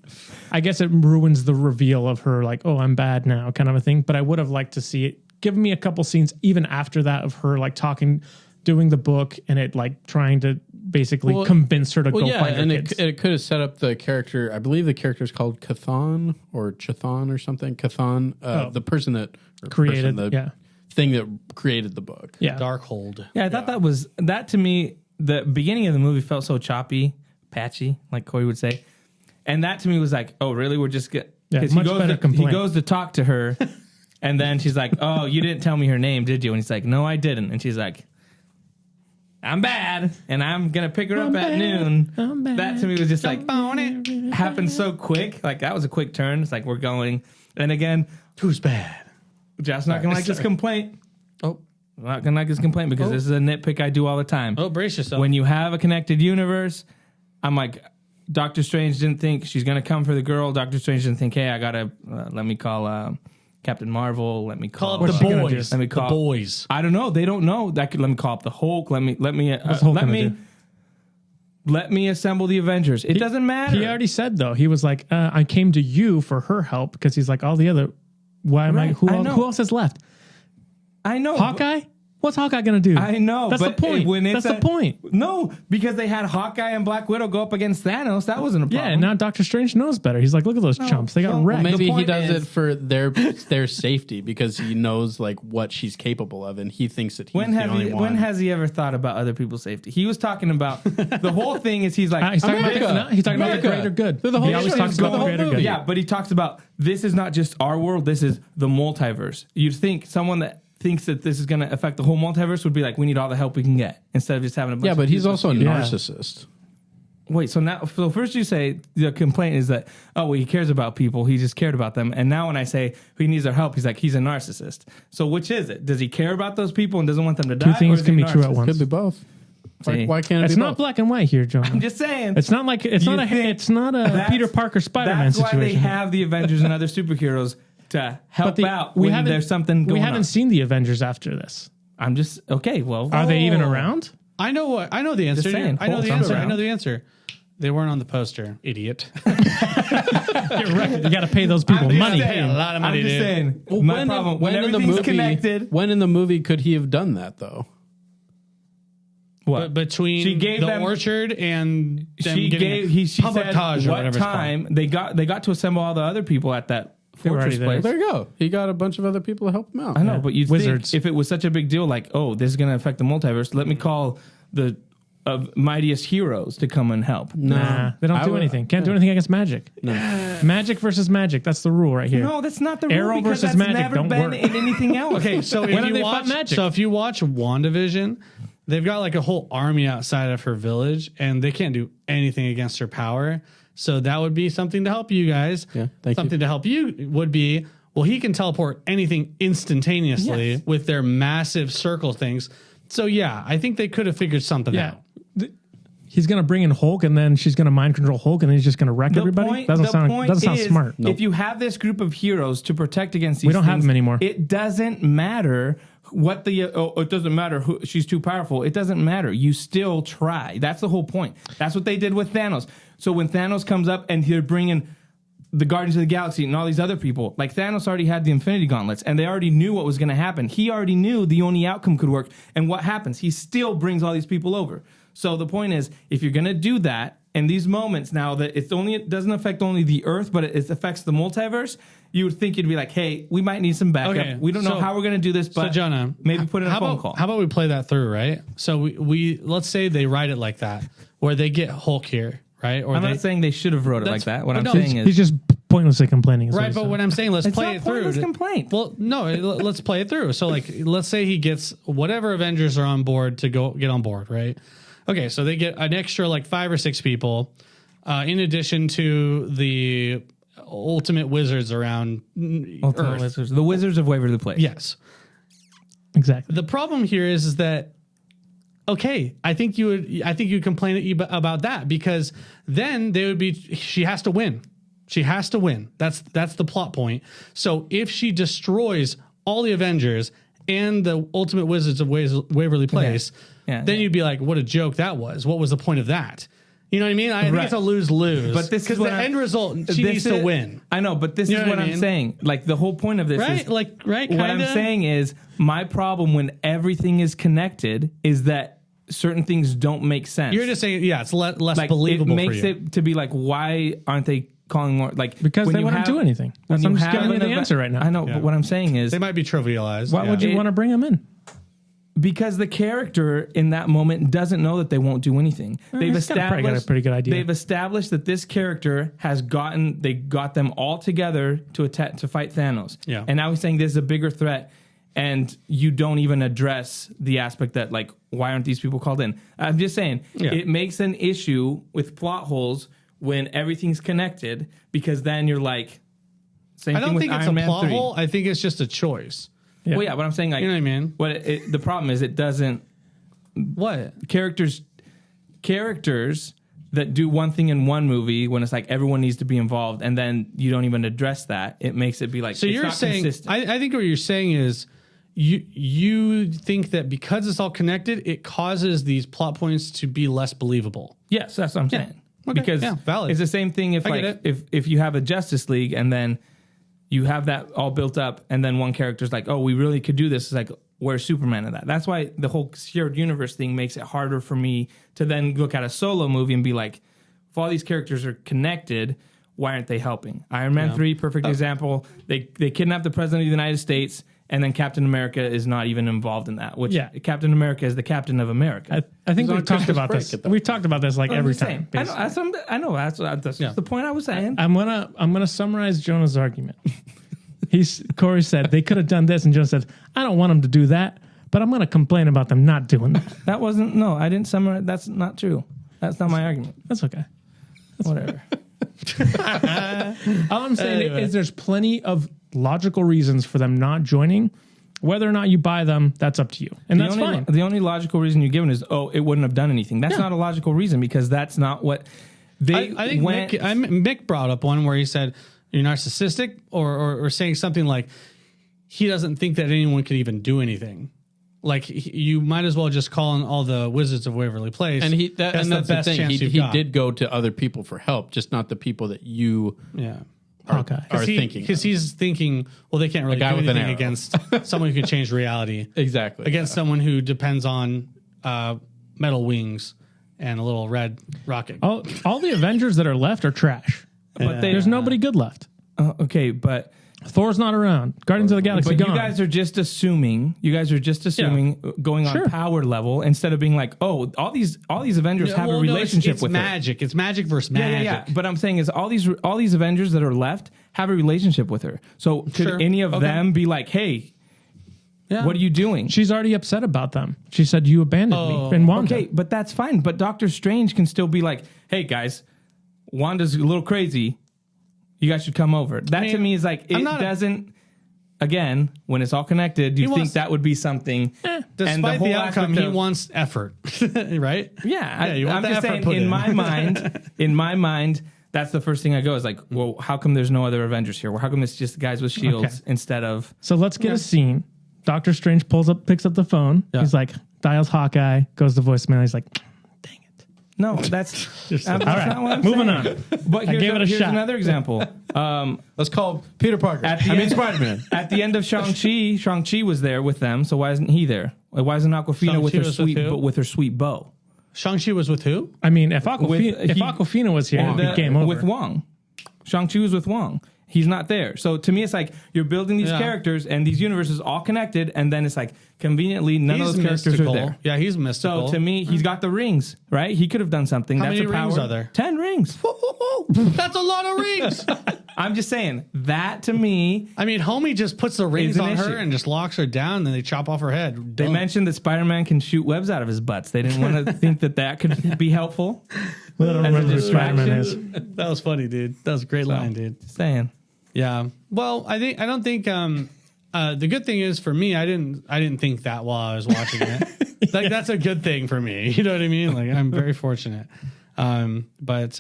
I guess it ruins the reveal of her like, oh, I'm bad now kind of a thing. But I would have liked to see it. Give me a couple scenes even after that of her like talking, doing the book, and it like trying to basically convince her to go find her kids.
It could have set up the character. I believe the character is called Chthon or Chthon or something. Chthon, the person that
created
thing that created the book.
Yeah.
Darkhold.
Yeah, I thought that to me, the beginning of the movie felt so choppy, patchy, like Corey would say. And that to me was like, oh, really? We're just good.
Much better
He goes to talk to her, and then she's like, oh, you didn't tell me her name, did you? And he's like, no, I didn't. And she's like, I'm bad, and I'm going to pick her up at noon. That to me was just like, happened so quick. Like, that was a quick turn. It's like, we're going. And again,
who's bad?
Josh's not going to like this complaint. I'm not going to like this complaint because this is a nitpick I do all the time.
Oh, brace yourself.
When you have a connected universe, I'm like, Doctor Strange didn't think she's going to come for the girl. Doctor Strange didn't think, hey, I got to, let me call Captain Marvel. Let me call,
Call up
What's
the
she gonna
boys.
do?
Let me
The
call
boys.
I don't know. They don't know. That could let me call up the Hulk. Let me
Hulk gonna do?
let me assemble the Avengers. It doesn't matter.
He already said though. He was like, I came to you for her help because he's like all the other. Why am I?
Right,
Who
I
else?
know.
Who else is left?
I know.
Hawkeye. What's Hawkeye gonna do?
I know.
That's the
but
point.
when
That's the point.
No, because they had Hawkeye and Black Widow go up against Thanos. That wasn't a problem.
Yeah, and now Doctor Strange knows better. He's like, look at those chumps. They got
no,
wrecked.
The
Maybe he
point
does
is-
it for their safety because he knows like what she's capable of, and he thinks that he's
When
the only one.
when has he ever thought about other people's safety? He was talking about the whole thing. Is he's like
He's talking
America.
about he's talking about the
America.
greater good.
The whole
he always
show
talks
is
about
the
the
whole
greater
movie.
good.
Yeah, but he talks about this is not just our world. This is the multiverse. You'd think someone that thinks that this is going to affect the whole multiverse would be like, we need all the help we can get instead of just having a bunch
Yeah,
of
but he's
people-
also a
Yeah.
narcissist.
Wait, so first you say the complaint is that, oh, well, he cares about people. He just cared about them. And now when I say he needs their help, he's like, he's a narcissist. So which is it? Does he care about those people and doesn't want them to die?
Two
or
things
is
can
he
be true at
narcissist?
once.
Could be both.
See?
Why can't it
It's
be
not
both?
black and white here, John.
I'm just saying.
It's not like it's
You
not a
think
it's not a
that's-
Peter Parker Spider-Man
That's
situation.
why they have the Avengers and other superheroes to help out
we
when
haven't
there's something going
we haven't
on.
seen the Avengers after this.
I'm just okay. Well,
Are they even
Oh.
around?
I know the answer.
Just saying,
I know the
Hulk's
answer.
around.
I know the answer. They weren't on the poster, idiot.
You're right. You got to pay those people
I'm just
money.
saying,
A lot of money,
I'm just
dude.
saying.
Well,
my problem when
in the
everything's
movie,
connected.
when in the movie could he have done that though?
What?
But between
She gave
the
them-
orchard and them
She
getting
gave. She said
Publicage or
what
whatever it's called.
time they got to assemble all the other people at that
were
fortress
already there.
place.
There you go. He got a bunch of other people to help him out.
I know,
Yeah.
but you'd
Wizards.
think if it was such a big deal, like, oh, this is going to affect the multiverse, let me call the mightiest heroes to come and help.
Nah, they don't
I
do
would-
anything. Can't do anything against magic. Magic versus magic. That's the rule right here.
No, that's not the rule
Arrow
because
versus
that's
magic
never
don't
been
work.
in anything else.
Okay, so
When
if
have
you
they fought
watch,
magic?
so if you watch WandaVision, they've got like a whole army outside of her village, and they can't do anything against her power. So that would be something to help you guys.
Yeah, thank you.
something to help you would be, well, he can teleport anything instantaneously
Yes.
with their massive circle things. So yeah, I think they could have figured something
Yeah.
out.
He's gonna bring in Hulk, and then she's gonna mind control Hulk, and then he's just gonna wreck everybody. Doesn't sound
is,
smart.
If you have this group of heroes to protect against these
We don't have
things,
them anymore.
It doesn't matter what the it doesn't matter who she's too powerful. It doesn't matter. You still try. That's the whole point. That's what they did with Thanos. So when Thanos comes up and they're bringing the Guardians of the Galaxy and all these other people, like Thanos already had the Infinity Gauntlets and they already knew what was going to happen. He already knew the only outcome could work. And what happens? He still brings all these people over. So the point is, if you're going to do that in these moments now that it doesn't affect only the Earth, but it affects the multiverse, you would think you'd be like, hey, we might need some backup.
Okay,
We don't know
so-
how we're going to do this, but
So Jonah,
maybe put in a
how
phone
about,
call.
How about we play that through, right? So we let's say they write it like that, where they get Hulk here, right? Or
I'm
they,
not saying they should have wrote it like
That's-
that. What I'm
no,
saying is
He's just pointlessly complaining. is what
right,
he's
but
saying.
what I'm saying, let's
It's
play
not
it through.
pointless complaint.
Well, no, let's play it through. So like, let's say he gets whatever Avengers are on board to get on board, right? Okay, so they get an extra like 5 or 6 people, in addition to the ultimate wizards around
Ultimate
Earth.
Wizards. The Wizards of Waverly Place.
Yes.
exactly.
The problem here is that okay, I think you complain about that because then they would be she has to win. She has to win. That's the plot point. So if she destroys all the Avengers and the Ultimate Wizards of Waverly Place,
Yeah,
then
yeah.
you'd be like, what a joke that was. What was the point of that? You know what I mean? I think
Right.
it's a lose-lose.
But this is
because
what
the
I'm-
end result, she
This
needs to
is-
win.
I know, but this
You
is
know
what
what I
I'm
mean?
saying. Like the whole point of this
Right?
is
Right?
what I'm
Kinda?
saying is my problem when everything is connected is that certain things don't make sense.
You're just saying, yeah, it's less
like
believable
it makes
for you.
it to be like, why aren't they calling more like
Because
when
they
you
wouldn't
have-
do anything.
when
I'm
you
just
have
giving you
an
the
event-
answer right now.
I know,
Yeah.
but what I'm saying is
They might be trivialized.
Why would you
It-
want to bring him in?
because the character in that moment doesn't know that they won't do anything. They've
he's probably got a pretty good idea.
They've established that this character they got them all together to attack to fight Thanos.
Yeah.
And now he's saying there's a bigger threat, and you don't even address the aspect that like why aren't these people called in? I'm just saying it makes an issue with plot holes when everything's connected because then you're like. Same
I
thing
don't
with
think it's
Iron
a
Man
plot
3.
hole. I think it's just a choice.
Yeah.
Well, yeah, but I'm saying like
You know what I mean?
What the problem is, it doesn't.
What?
Characters that do one thing in one movie when it's like everyone needs to be involved, and then you don't even address that. It makes it be like,
So
it's
you're
not
saying,
consistent.
I think what you're saying is you think that because it's all connected, it causes these plot points to be less believable.
Yes, that's what I'm saying.
Okay,
Because
yeah, valid.
it's the same thing if
I get
like
it.
if you have a Justice League and then you have that all built up, and then one character's like, oh, we really could do this. It's like, where's Superman in that? That's why the whole shared universe thing makes it harder for me to then look at a solo movie and be like, if all these characters are connected, why aren't they helping? Iron Man 3, perfect example. They kidnap the president of the United States, and then Captain America is not even involved in that, which Captain America is the captain of America.
I think
on
we've talked
Christmas
about
break
this.
at that.
We've talked about this like
I'm
every
just saying.
time.
I know. That's just the point I was saying.
I'm gonna summarize Jonah's argument. Corey said they could have done this, and Jonah said, I don't want them to do that, but I'm gonna complain about them not doing that.
That wasn't. No, I didn't summarize. That's not true. That's not my argument.
That's okay.
Whatever.
All I'm saying is there's plenty of logical reasons for them not joining. Whether or not you buy them, that's up to you. And that's fine.
The only logical reason you're given is, oh, it wouldn't have done anything. That's not a logical reason, because that's not what they
I think
went.
Mick brought up one where he said you're narcissistic or saying something like he doesn't think that anyone could even do anything. Like you might as well just call in all the Wizards of Waverly Place.
And that's the
best
thing.
chance you've
He
got.
did go to other people for help, just not the people that you are thinking.
Because he's thinking, well, they can't really do
guy with an
anything
arrow.
against someone who could change reality.
Exactly.
Against someone who depends on metal wings and a little red rocket.
All the Avengers that are left are trash.
But
There's nobody good left.
Okay, but
Thor's not around. Guardians of the Galaxy
but
gone.
you guys are just assuming. Going on power level instead of being like, oh, all these Avengers have a relationship
it's
with
magic. It's magic versus
her.
magic.
Yeah. But I'm saying is all these Avengers that are left have a relationship with her. So could any of them be like, hey, what are you doing?
She's already upset about them. She said, you abandoned me. And Wanda.
Okay, but that's fine. But Doctor Strange can still be like, hey guys, Wanda's a little crazy. You guys should come over. That to me is like, it doesn't, again, when it's all connected, you think that would be something.
Despite the outcome, he wants effort, right?
Yeah.
you want
I'm
the
just
effort
saying,
put
in my mind, that's the first thing I go is like, well, how come there's no other Avengers here? Well, how come it's just guys with shields instead of.
So let's get a scene. Doctor Strange picks up the phone.
Yeah.
He's like, dials Hawkeye, goes to voicemail. He's like, dang it.
No, that's
All right, moving on.
But
I gave it a
here's
shot.
another example.
Let's call Peter Parker. Spider-Man.
At the end of Shang-Chi was there with them, so why isn't he there? Why isn't Awkwafina with her sweet bow?
Shang-Chi was with who?
I mean, if Awkwafina was here, it'd be game over.
With Wong. Shang-Chi was with Wong. He's not there. So to me, it's like you're building these characters and these universes all connected, and then it's like conveniently none of those characters are there.
Yeah, he's mystical.
So to me, he's got the rings, right? He could have done something.
How
That's
many
a power.
rings are there?
10 rings.
That's a lot of rings.
I'm just saying that to me.
I mean, homie just puts the rings
an
on her
issue.
and just locks her down, and then they chop off her head.
They mentioned that Spider-Man can shoot webs out of his butts. They didn't want to think that could be helpful.
I don't remember who Spider-Man is.
That was funny, dude. That was a great line, dude.
Just saying.
Yeah. Well, I don't think the good thing is for me, I didn't think that while I was watching it. Like that's a good thing for me. You know what I mean? Like I'm very fortunate. But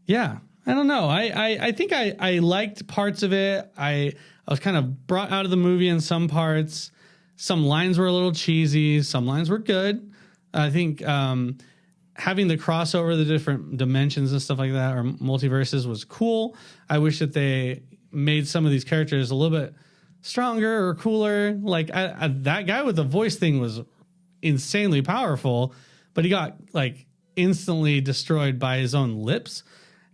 yeah, I don't know. I think I liked parts of it. I was kind of brought out of the movie in some parts. Some lines were a little cheesy. Some lines were good. I think having the crossover, the different dimensions and stuff like that, or multiverses was cool. I wish that they made some of these characters a little bit stronger or cooler. Like that guy with the voice thing was insanely powerful, but he got like instantly destroyed by his own lips.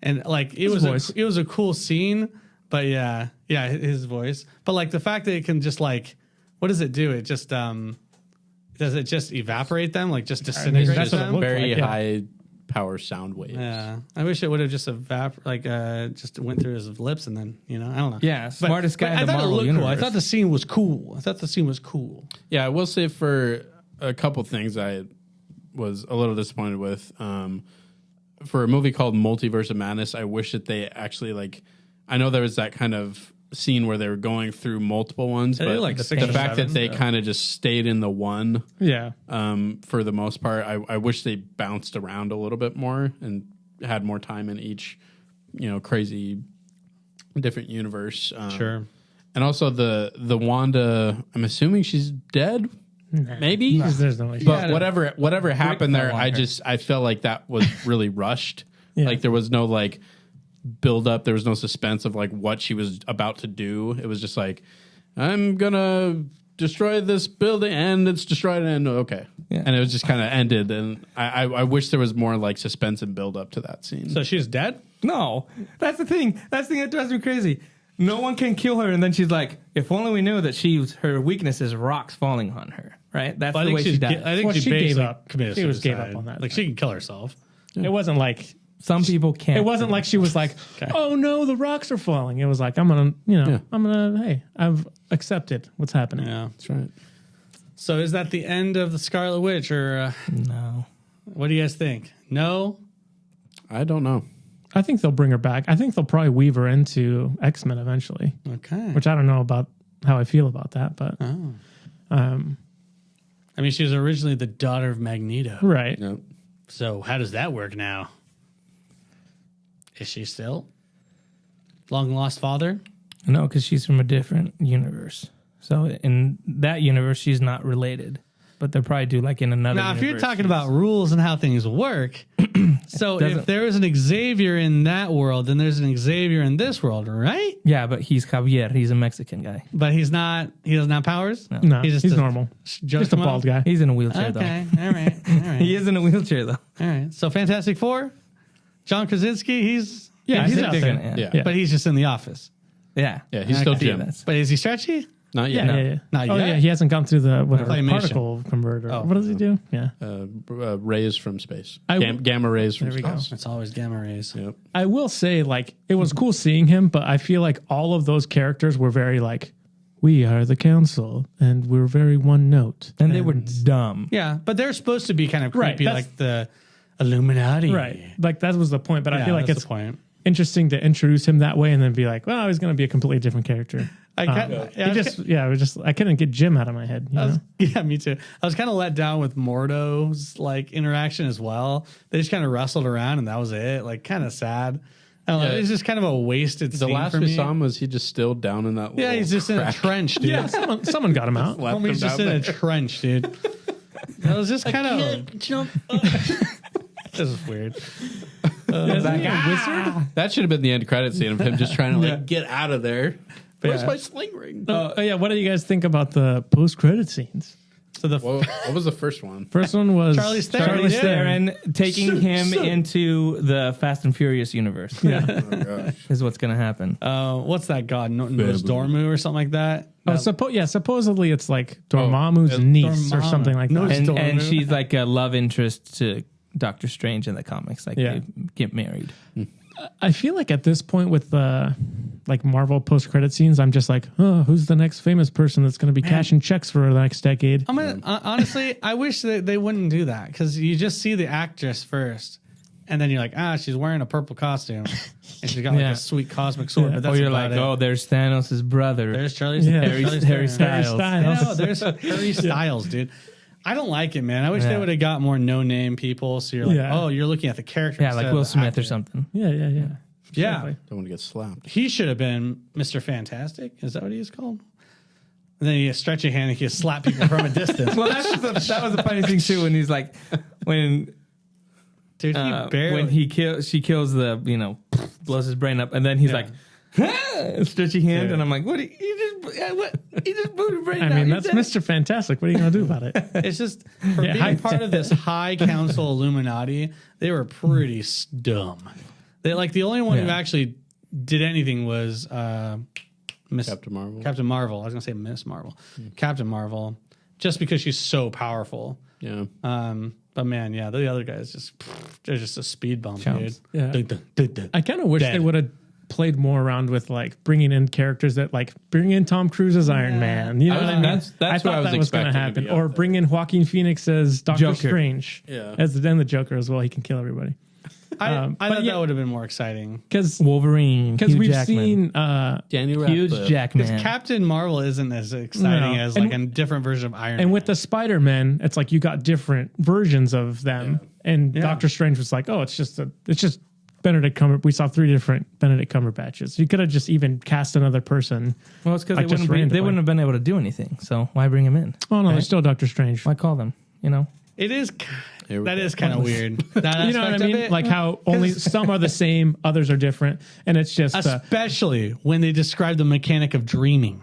And like it was a cool scene, but yeah, his voice. But like the fact that it can just like, what does it do? It just does it just evaporate them? Like just disintegrate
that's what it
them?
looks
Very
like, yeah.
high power sound waves.
Yeah, I wish it would have just just went through his lips and then I don't know.
Yeah, smartest guy in the
I thought
Marvel
it looked
universe.
cool. I thought the scene was cool.
Yeah, I will say for a couple things I was a little disappointed with. For a movie called Multiverse of Madness, I wish that they actually I know there was that kind of scene where they were going through multiple ones, but
like
the
6 or
fact
7,
that they kind of just stayed in the one
Yeah.
for the most part, I wish they bounced around a little bit more and had more time in each, crazy different universe.
Sure.
And also the Wanda, I'm assuming she's dead. Maybe,
There's no way.
but whatever happened there,
fell on her.
I felt like that was really rushed.
Yeah.
Like there was no like build up, there was no suspense of like what she was about to do. It was just like, I'm gonna destroy this building, and it's destroyed, and okay, and it was just kind of ended. And I wish there was more like suspense and build up to that scene.
So she's dead?
No, that's the thing. That's the thing that drives me crazy. No one can kill her, and then she's like, "If only we knew that her weakness is rocks falling on her." Right? That's the way she died.
I think
Well,
she
she gave
basically
up.
committed
She was
suicide.
gave up on that
Like
side.
she can kill herself.
It wasn't like
Some people can't.
it wasn't like she was like, oh no, the rocks are falling. It was like I'm gonna, hey, I've accepted what's happening.
Yeah.
That's right.
So is that the end of the Scarlet Witch, or
No.
what do you guys think? No.
I don't know.
I think they'll bring her back. I think they'll probably weave her into X-Men eventually,
Okay.
which I don't know about how I feel about that, but
I mean, she was originally the daughter of Magneto.
right.
No.
So how does that work now? Is she still long lost father?
No, because she's from a different universe. So in that universe, she's not related. But they'll probably do like in another
Now, if you're
universe.
talking about rules and how things work, so if
Doesn't-
there is an Xavier in that world, then there's an Xavier in this world, right?
Yeah, but he's Javier. He's a Mexican guy.
But he doesn't have powers?
No,
He's
he's,
just a-
normal. Just a bald guy.
He's in a wheelchair,
Okay, all right, all right.
though. He is in a wheelchair, though.
All right. So Fantastic Four, John Krasinski, he's
Yeah, he's
I
out
think
there.
they're gonna-
Yeah.
but he's just in the office.
Yeah.
Yeah, he's still
Okay.
Jim.
But is he stretchy?
Not
Yeah,
yet.
yeah, yeah.
Not
Oh,
yet?
yeah, he hasn't gone through the whatever
Claymation.
particle converter.
Oh.
What does he do? Yeah,
Rays from space.
I-
Gamma rays from
There we go.
space.
It's always gamma rays.
Yep.
I will say, like, it was cool seeing him, but I feel like all of those characters were very like, we are the council, and we're very one note,
And they were dumb.
Yeah, but they're supposed to be kind of
Right,
creepy,
that's-
like the Illuminati.
right. Like that was the point. But I
Yeah,
feel like
that's
it's
the point.
interesting to introduce him that way, and then be like, well, he's going to be a completely different character.
I
I couldn't get Jim out of my head. You know?
yeah, me too. I was kind of let down with Mordo's like interaction as well. They just kind of wrestled around and that was it. Like kind of sad. I don't know.
Yeah.
It's just kind of a wasted
The
scene
last
for
we
me.
saw him, was he just still down in that?
Yeah,
little
he's just in a
crack?
trench, dude.
Yeah, someone got him out.
Left him
Homie's just
down
in a
there.
trench, dude. That was just kind of
jump.
this is weird.
That should have been the end credit scene of him just trying to like get out of there. Where's
Yeah.
my sling ring?
Oh yeah, what do you guys think about the post-credit scenes?
So the
What was the first one?
First one was
Charlize Theron.
Charlize
Yeah.
Theron.
Theron taking him into the Fast and Furious universe.
Yeah.
Oh gosh.
Is what's going to happen.
what's that god? Dormu or something like that.
Supposedly it's like Dormammu's
Oh,
niece or
Dormammu.
something like
No,
that.
it's
And
Dormammu.
she's like a love interest to Doctor Strange in the comics. Like
Yeah.
they get married.
I feel like at this point with the like Marvel post-credit scenes, I'm just like, oh, who's the next famous person that's going to be cashing checks for the next decade?
I'm gonna honestly, I wish that they wouldn't do that because you just see the actress first, and then you're like, she's wearing a purple costume, and she's got like
Yeah.
a sweet cosmic sword.
Yeah.
But that's
Or you're
about
like,
it.
oh, there's Thanos' brother.
There's Charlie's
Yeah.
Charlize
Harry
Theron.
Styles.
I know, there's Harry Styles, dude. I don't like it, man. I wish they
Yeah.
would have got more no-name people. So you're like,
Yeah.
oh, you're looking at the character.
Yeah,
instead
like
of
Will
the
Smith
actor.
or something.
Yeah.
Yeah,
Exactly.
Don't want to get slapped.
he should have been Mr. Fantastic. Is that what he was called? And then you stretch your hand and you slap people from a distance.
Well, that was the funny thing too. When he's like, when
Dude, he barely.
when she kills the blows his brain up, and then he's like, stretchy hand,
Yeah.
and I'm like, what? He just blew his brain
I
out.
mean,
He's
that's
dead.
Mr. Fantastic. What are you going to do about it?
It's just for
Yeah,
being
I-
part of this high council Illuminati, they were pretty dumb. They like the only one who
Yeah.
actually did anything was Miss
Captain Marvel.
Captain Marvel. I was gonna say Miss Marvel, Captain Marvel, just because she's so powerful.
Yeah.
But man, yeah, the other guys they're just a speed bump,
Chumps.
dude.
Yeah.
Dun, dun, dun, dun.
I kind of wish
Dead.
they would have played more around with like bringing in characters that like bring in Tom Cruise as Iron Man. You know what I mean?
That's what
thought
I was
that was going to
expecting to
happen.
be
Or
out there.
bring in Joaquin Phoenix as Doctor
Joker.
Strange.
Yeah.
As then the Joker as well. He can kill everybody.
I
But
thought
yeah.
that would have been more exciting.
Because
Wolverine. Hugh
we've
Jackman.
seen
Daniel
Huge
Radcliffe.
Jackman.
Because Captain Marvel isn't as exciting
No.
as
And-
like a different version of Iron Man.
and with the Spider-Man, it's like you got different versions of them. And Doctor Strange was like, oh, it's just Benedict Cumberbatch. We saw 3 different Benedict Cumberbatches. You could have just even cast another person.
Well, it's because
Like, just
they
randomly.
wouldn't have been able to do anything. So why bring him in?
Oh no, they're still Doctor Strange.
Why call them? You know.
it is
Here we
that
go.
is kind of weird. That
You know what I
aspect of
mean?
it.
Like how only some are the same, others are different, and it's just
especially when they describe the mechanic of dreaming,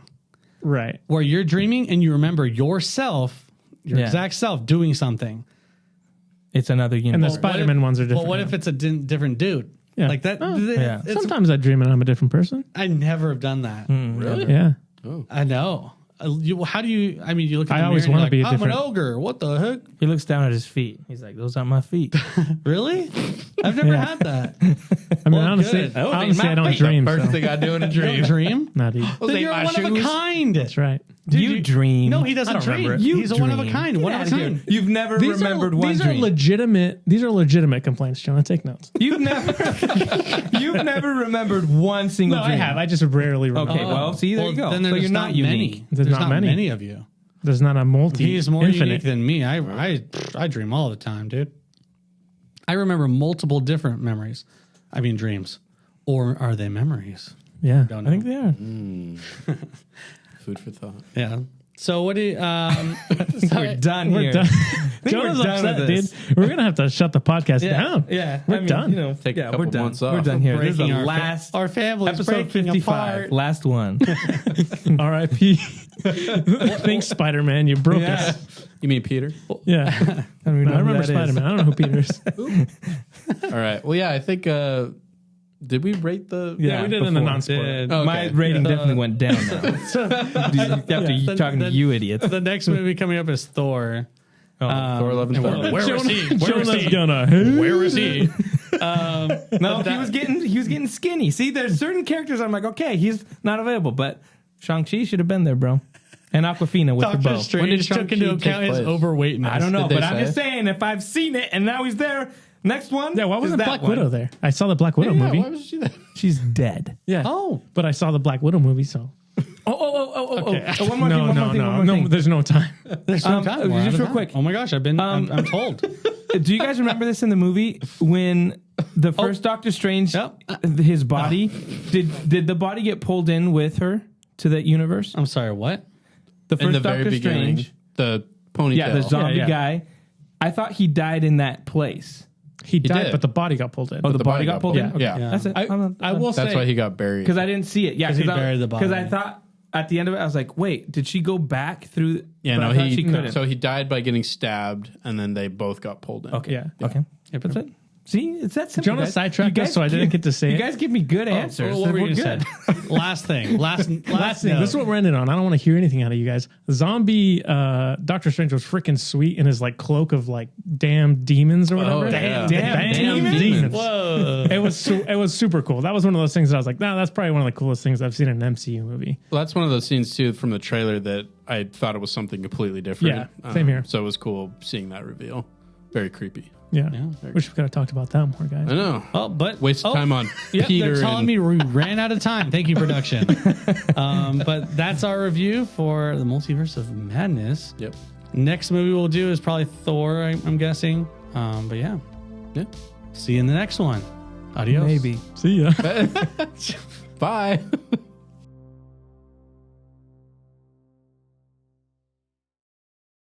right.
where you're dreaming and you remember yourself, your
Yeah.
exact self doing something.
It's another
And the
universe.
Spider-Man ones are different.
Well, what if it's a different dude?
Yeah.
Like that.
Yeah.
it's-
Sometimes I dream and I'm a different person.
I never have done that.
Really?
Yeah.
I know. How do you? I mean, you look at
I
the
always
mirror and
wanna
you're
be a
like, I'm an
different-
ogre. What the heck?
He looks down at his feet. He's like, "Those aren't my feet."
Really? I've never
Yeah.
had that.
I mean,
Well,
honestly,
good.
honestly, I don't dream.
First
So.
thing I do in a
You
dream.
don't dream?
Nah, dude.
Then you're
my
one of a
shoes.
kind.
That's right.
Dude,
you dream.
No, he doesn't
I don't
dream.
remember it.
He's a one of a
dream.
kind.
Get
One of a
outta here.
kind.
You've never remembered one
these
dream.
are legitimate. These are legitimate complaints, Jonah. Take notes.
You've never remembered one single
No,
dream.
I have. I just rarely remember.
Okay, well, see, there you go.
Then
So
there's
you're not
many.
unique.
There's
There's
not
not
many of you.
There's not a multi.
He's more
infinite.
unique than me. I dream all the time, dude. I remember multiple different memories. I mean, dreams. Or are they memories?
Yeah,
Don't
I think they are.
Food for thought.
Yeah. So what do you,
We're done
We're
here.
done.
we're
Jonah's
done
upset,
with this.
dude. We're gonna have to shut the podcast down.
Yeah,
We're done.
You know,
Take a couple
we're done.
months off.
We're done here. This is the
breaking
last
our family
episode
breaking
55.
apart.
Last one.
R.I.P. Thanks, Spider-Man. You broke us.
You mean Peter?
Yeah,
I don't even know
I
who
remember
that is.
Spider-Man. I don't know who Peter is.
All right. Well, yeah, I think. Did we rate the?
Yeah, we did in the
before.
non-spoiler.
Okay.
My rating definitely went down now. After you talking to you idiots.
The next movie coming up is Thor.
Thor: Love and Thunder.
Where was he? Where was
Jonah's
he?
gonna.
Where was he?
No, he was getting skinny. See, there's certain characters I'm like, okay, he's not available, but Shang-Chi should have been there, bro. And Aquafina with the bow.
Doctor Strange took into
Shang-Chi
account
take
his
place?
overweightness.
I don't know,
Did they
but I'm
say?
just saying, if I've seen it and now he's there, next one.
Yeah, why
is
wasn't
that
Black
one.
Widow there? I saw the Black Widow
Yeah,
movie.
why was she there?
She's dead.
Yeah.
Oh.
But I saw the Black Widow movie, so.
Oh, one more
No,
thing,
no,
one more thing,
no,
one more
no.
thing.
There's no time.
There's no time. We're
just
out of
real
time.
quick.
Oh my gosh, I'm told.
Do you guys remember this in the movie when the first Doctor Strange,
Yep.
his body, did the body get pulled in with her to that universe?
I'm sorry, what?
The
In
first
the
Doctor
very beginning,
Strange,
the ponytail.
yeah, the zombie
yeah.
guy. I thought he died in that place.
He died,
did.
but the body got pulled in.
Oh, the body got pulled in.
Yeah.
Okay.
Yeah.
That's it.
I will
That's
say.
why he got buried.
Because I didn't see it. Yeah,
'Cause he buried the body.
Because I thought at the end of it, I was like, wait, did she go back through?
Yeah,
but
no,
I thought she couldn't.
So he died by getting stabbed, and then they both got pulled in.
Okay.
Yeah.
Okay. That's it. See, it's that simple.
Jonah
guys.
sidetracked
You
us, so I didn't get to say
You
it.
guys give me good answers.
What were
We're
you
good.
gonna say? Last thing. Last
Last thing.
note.
This is what we're ending on. I don't want to hear anything out of you guys. Zombie Doctor Strange was freaking sweet in his like cloak of like damn demons or whatever.
Oh, yeah.
Damn demons.
Whoa.
It was super cool. That was one of those things that I was like, nah, that's probably one of the coolest things I've seen in an MCU movie.
Well, that's one of those scenes too from the trailer that I thought it was something completely different.
Yeah, same here.
So it was cool seeing that reveal. Very creepy.
Yeah. Wish we could have talked about that more, guys.
I know.
Oh, but
Wasted time on
Yep,
Peter.
they're telling
and-
me we ran out of time. Thank you, production. But that's our review for the Multiverse of Madness.
Yep.
Next movie we'll do is probably Thor, I'm guessing. But yeah,
Yeah.
see you in the next one. Adios.
Maybe.
See ya.
Bye.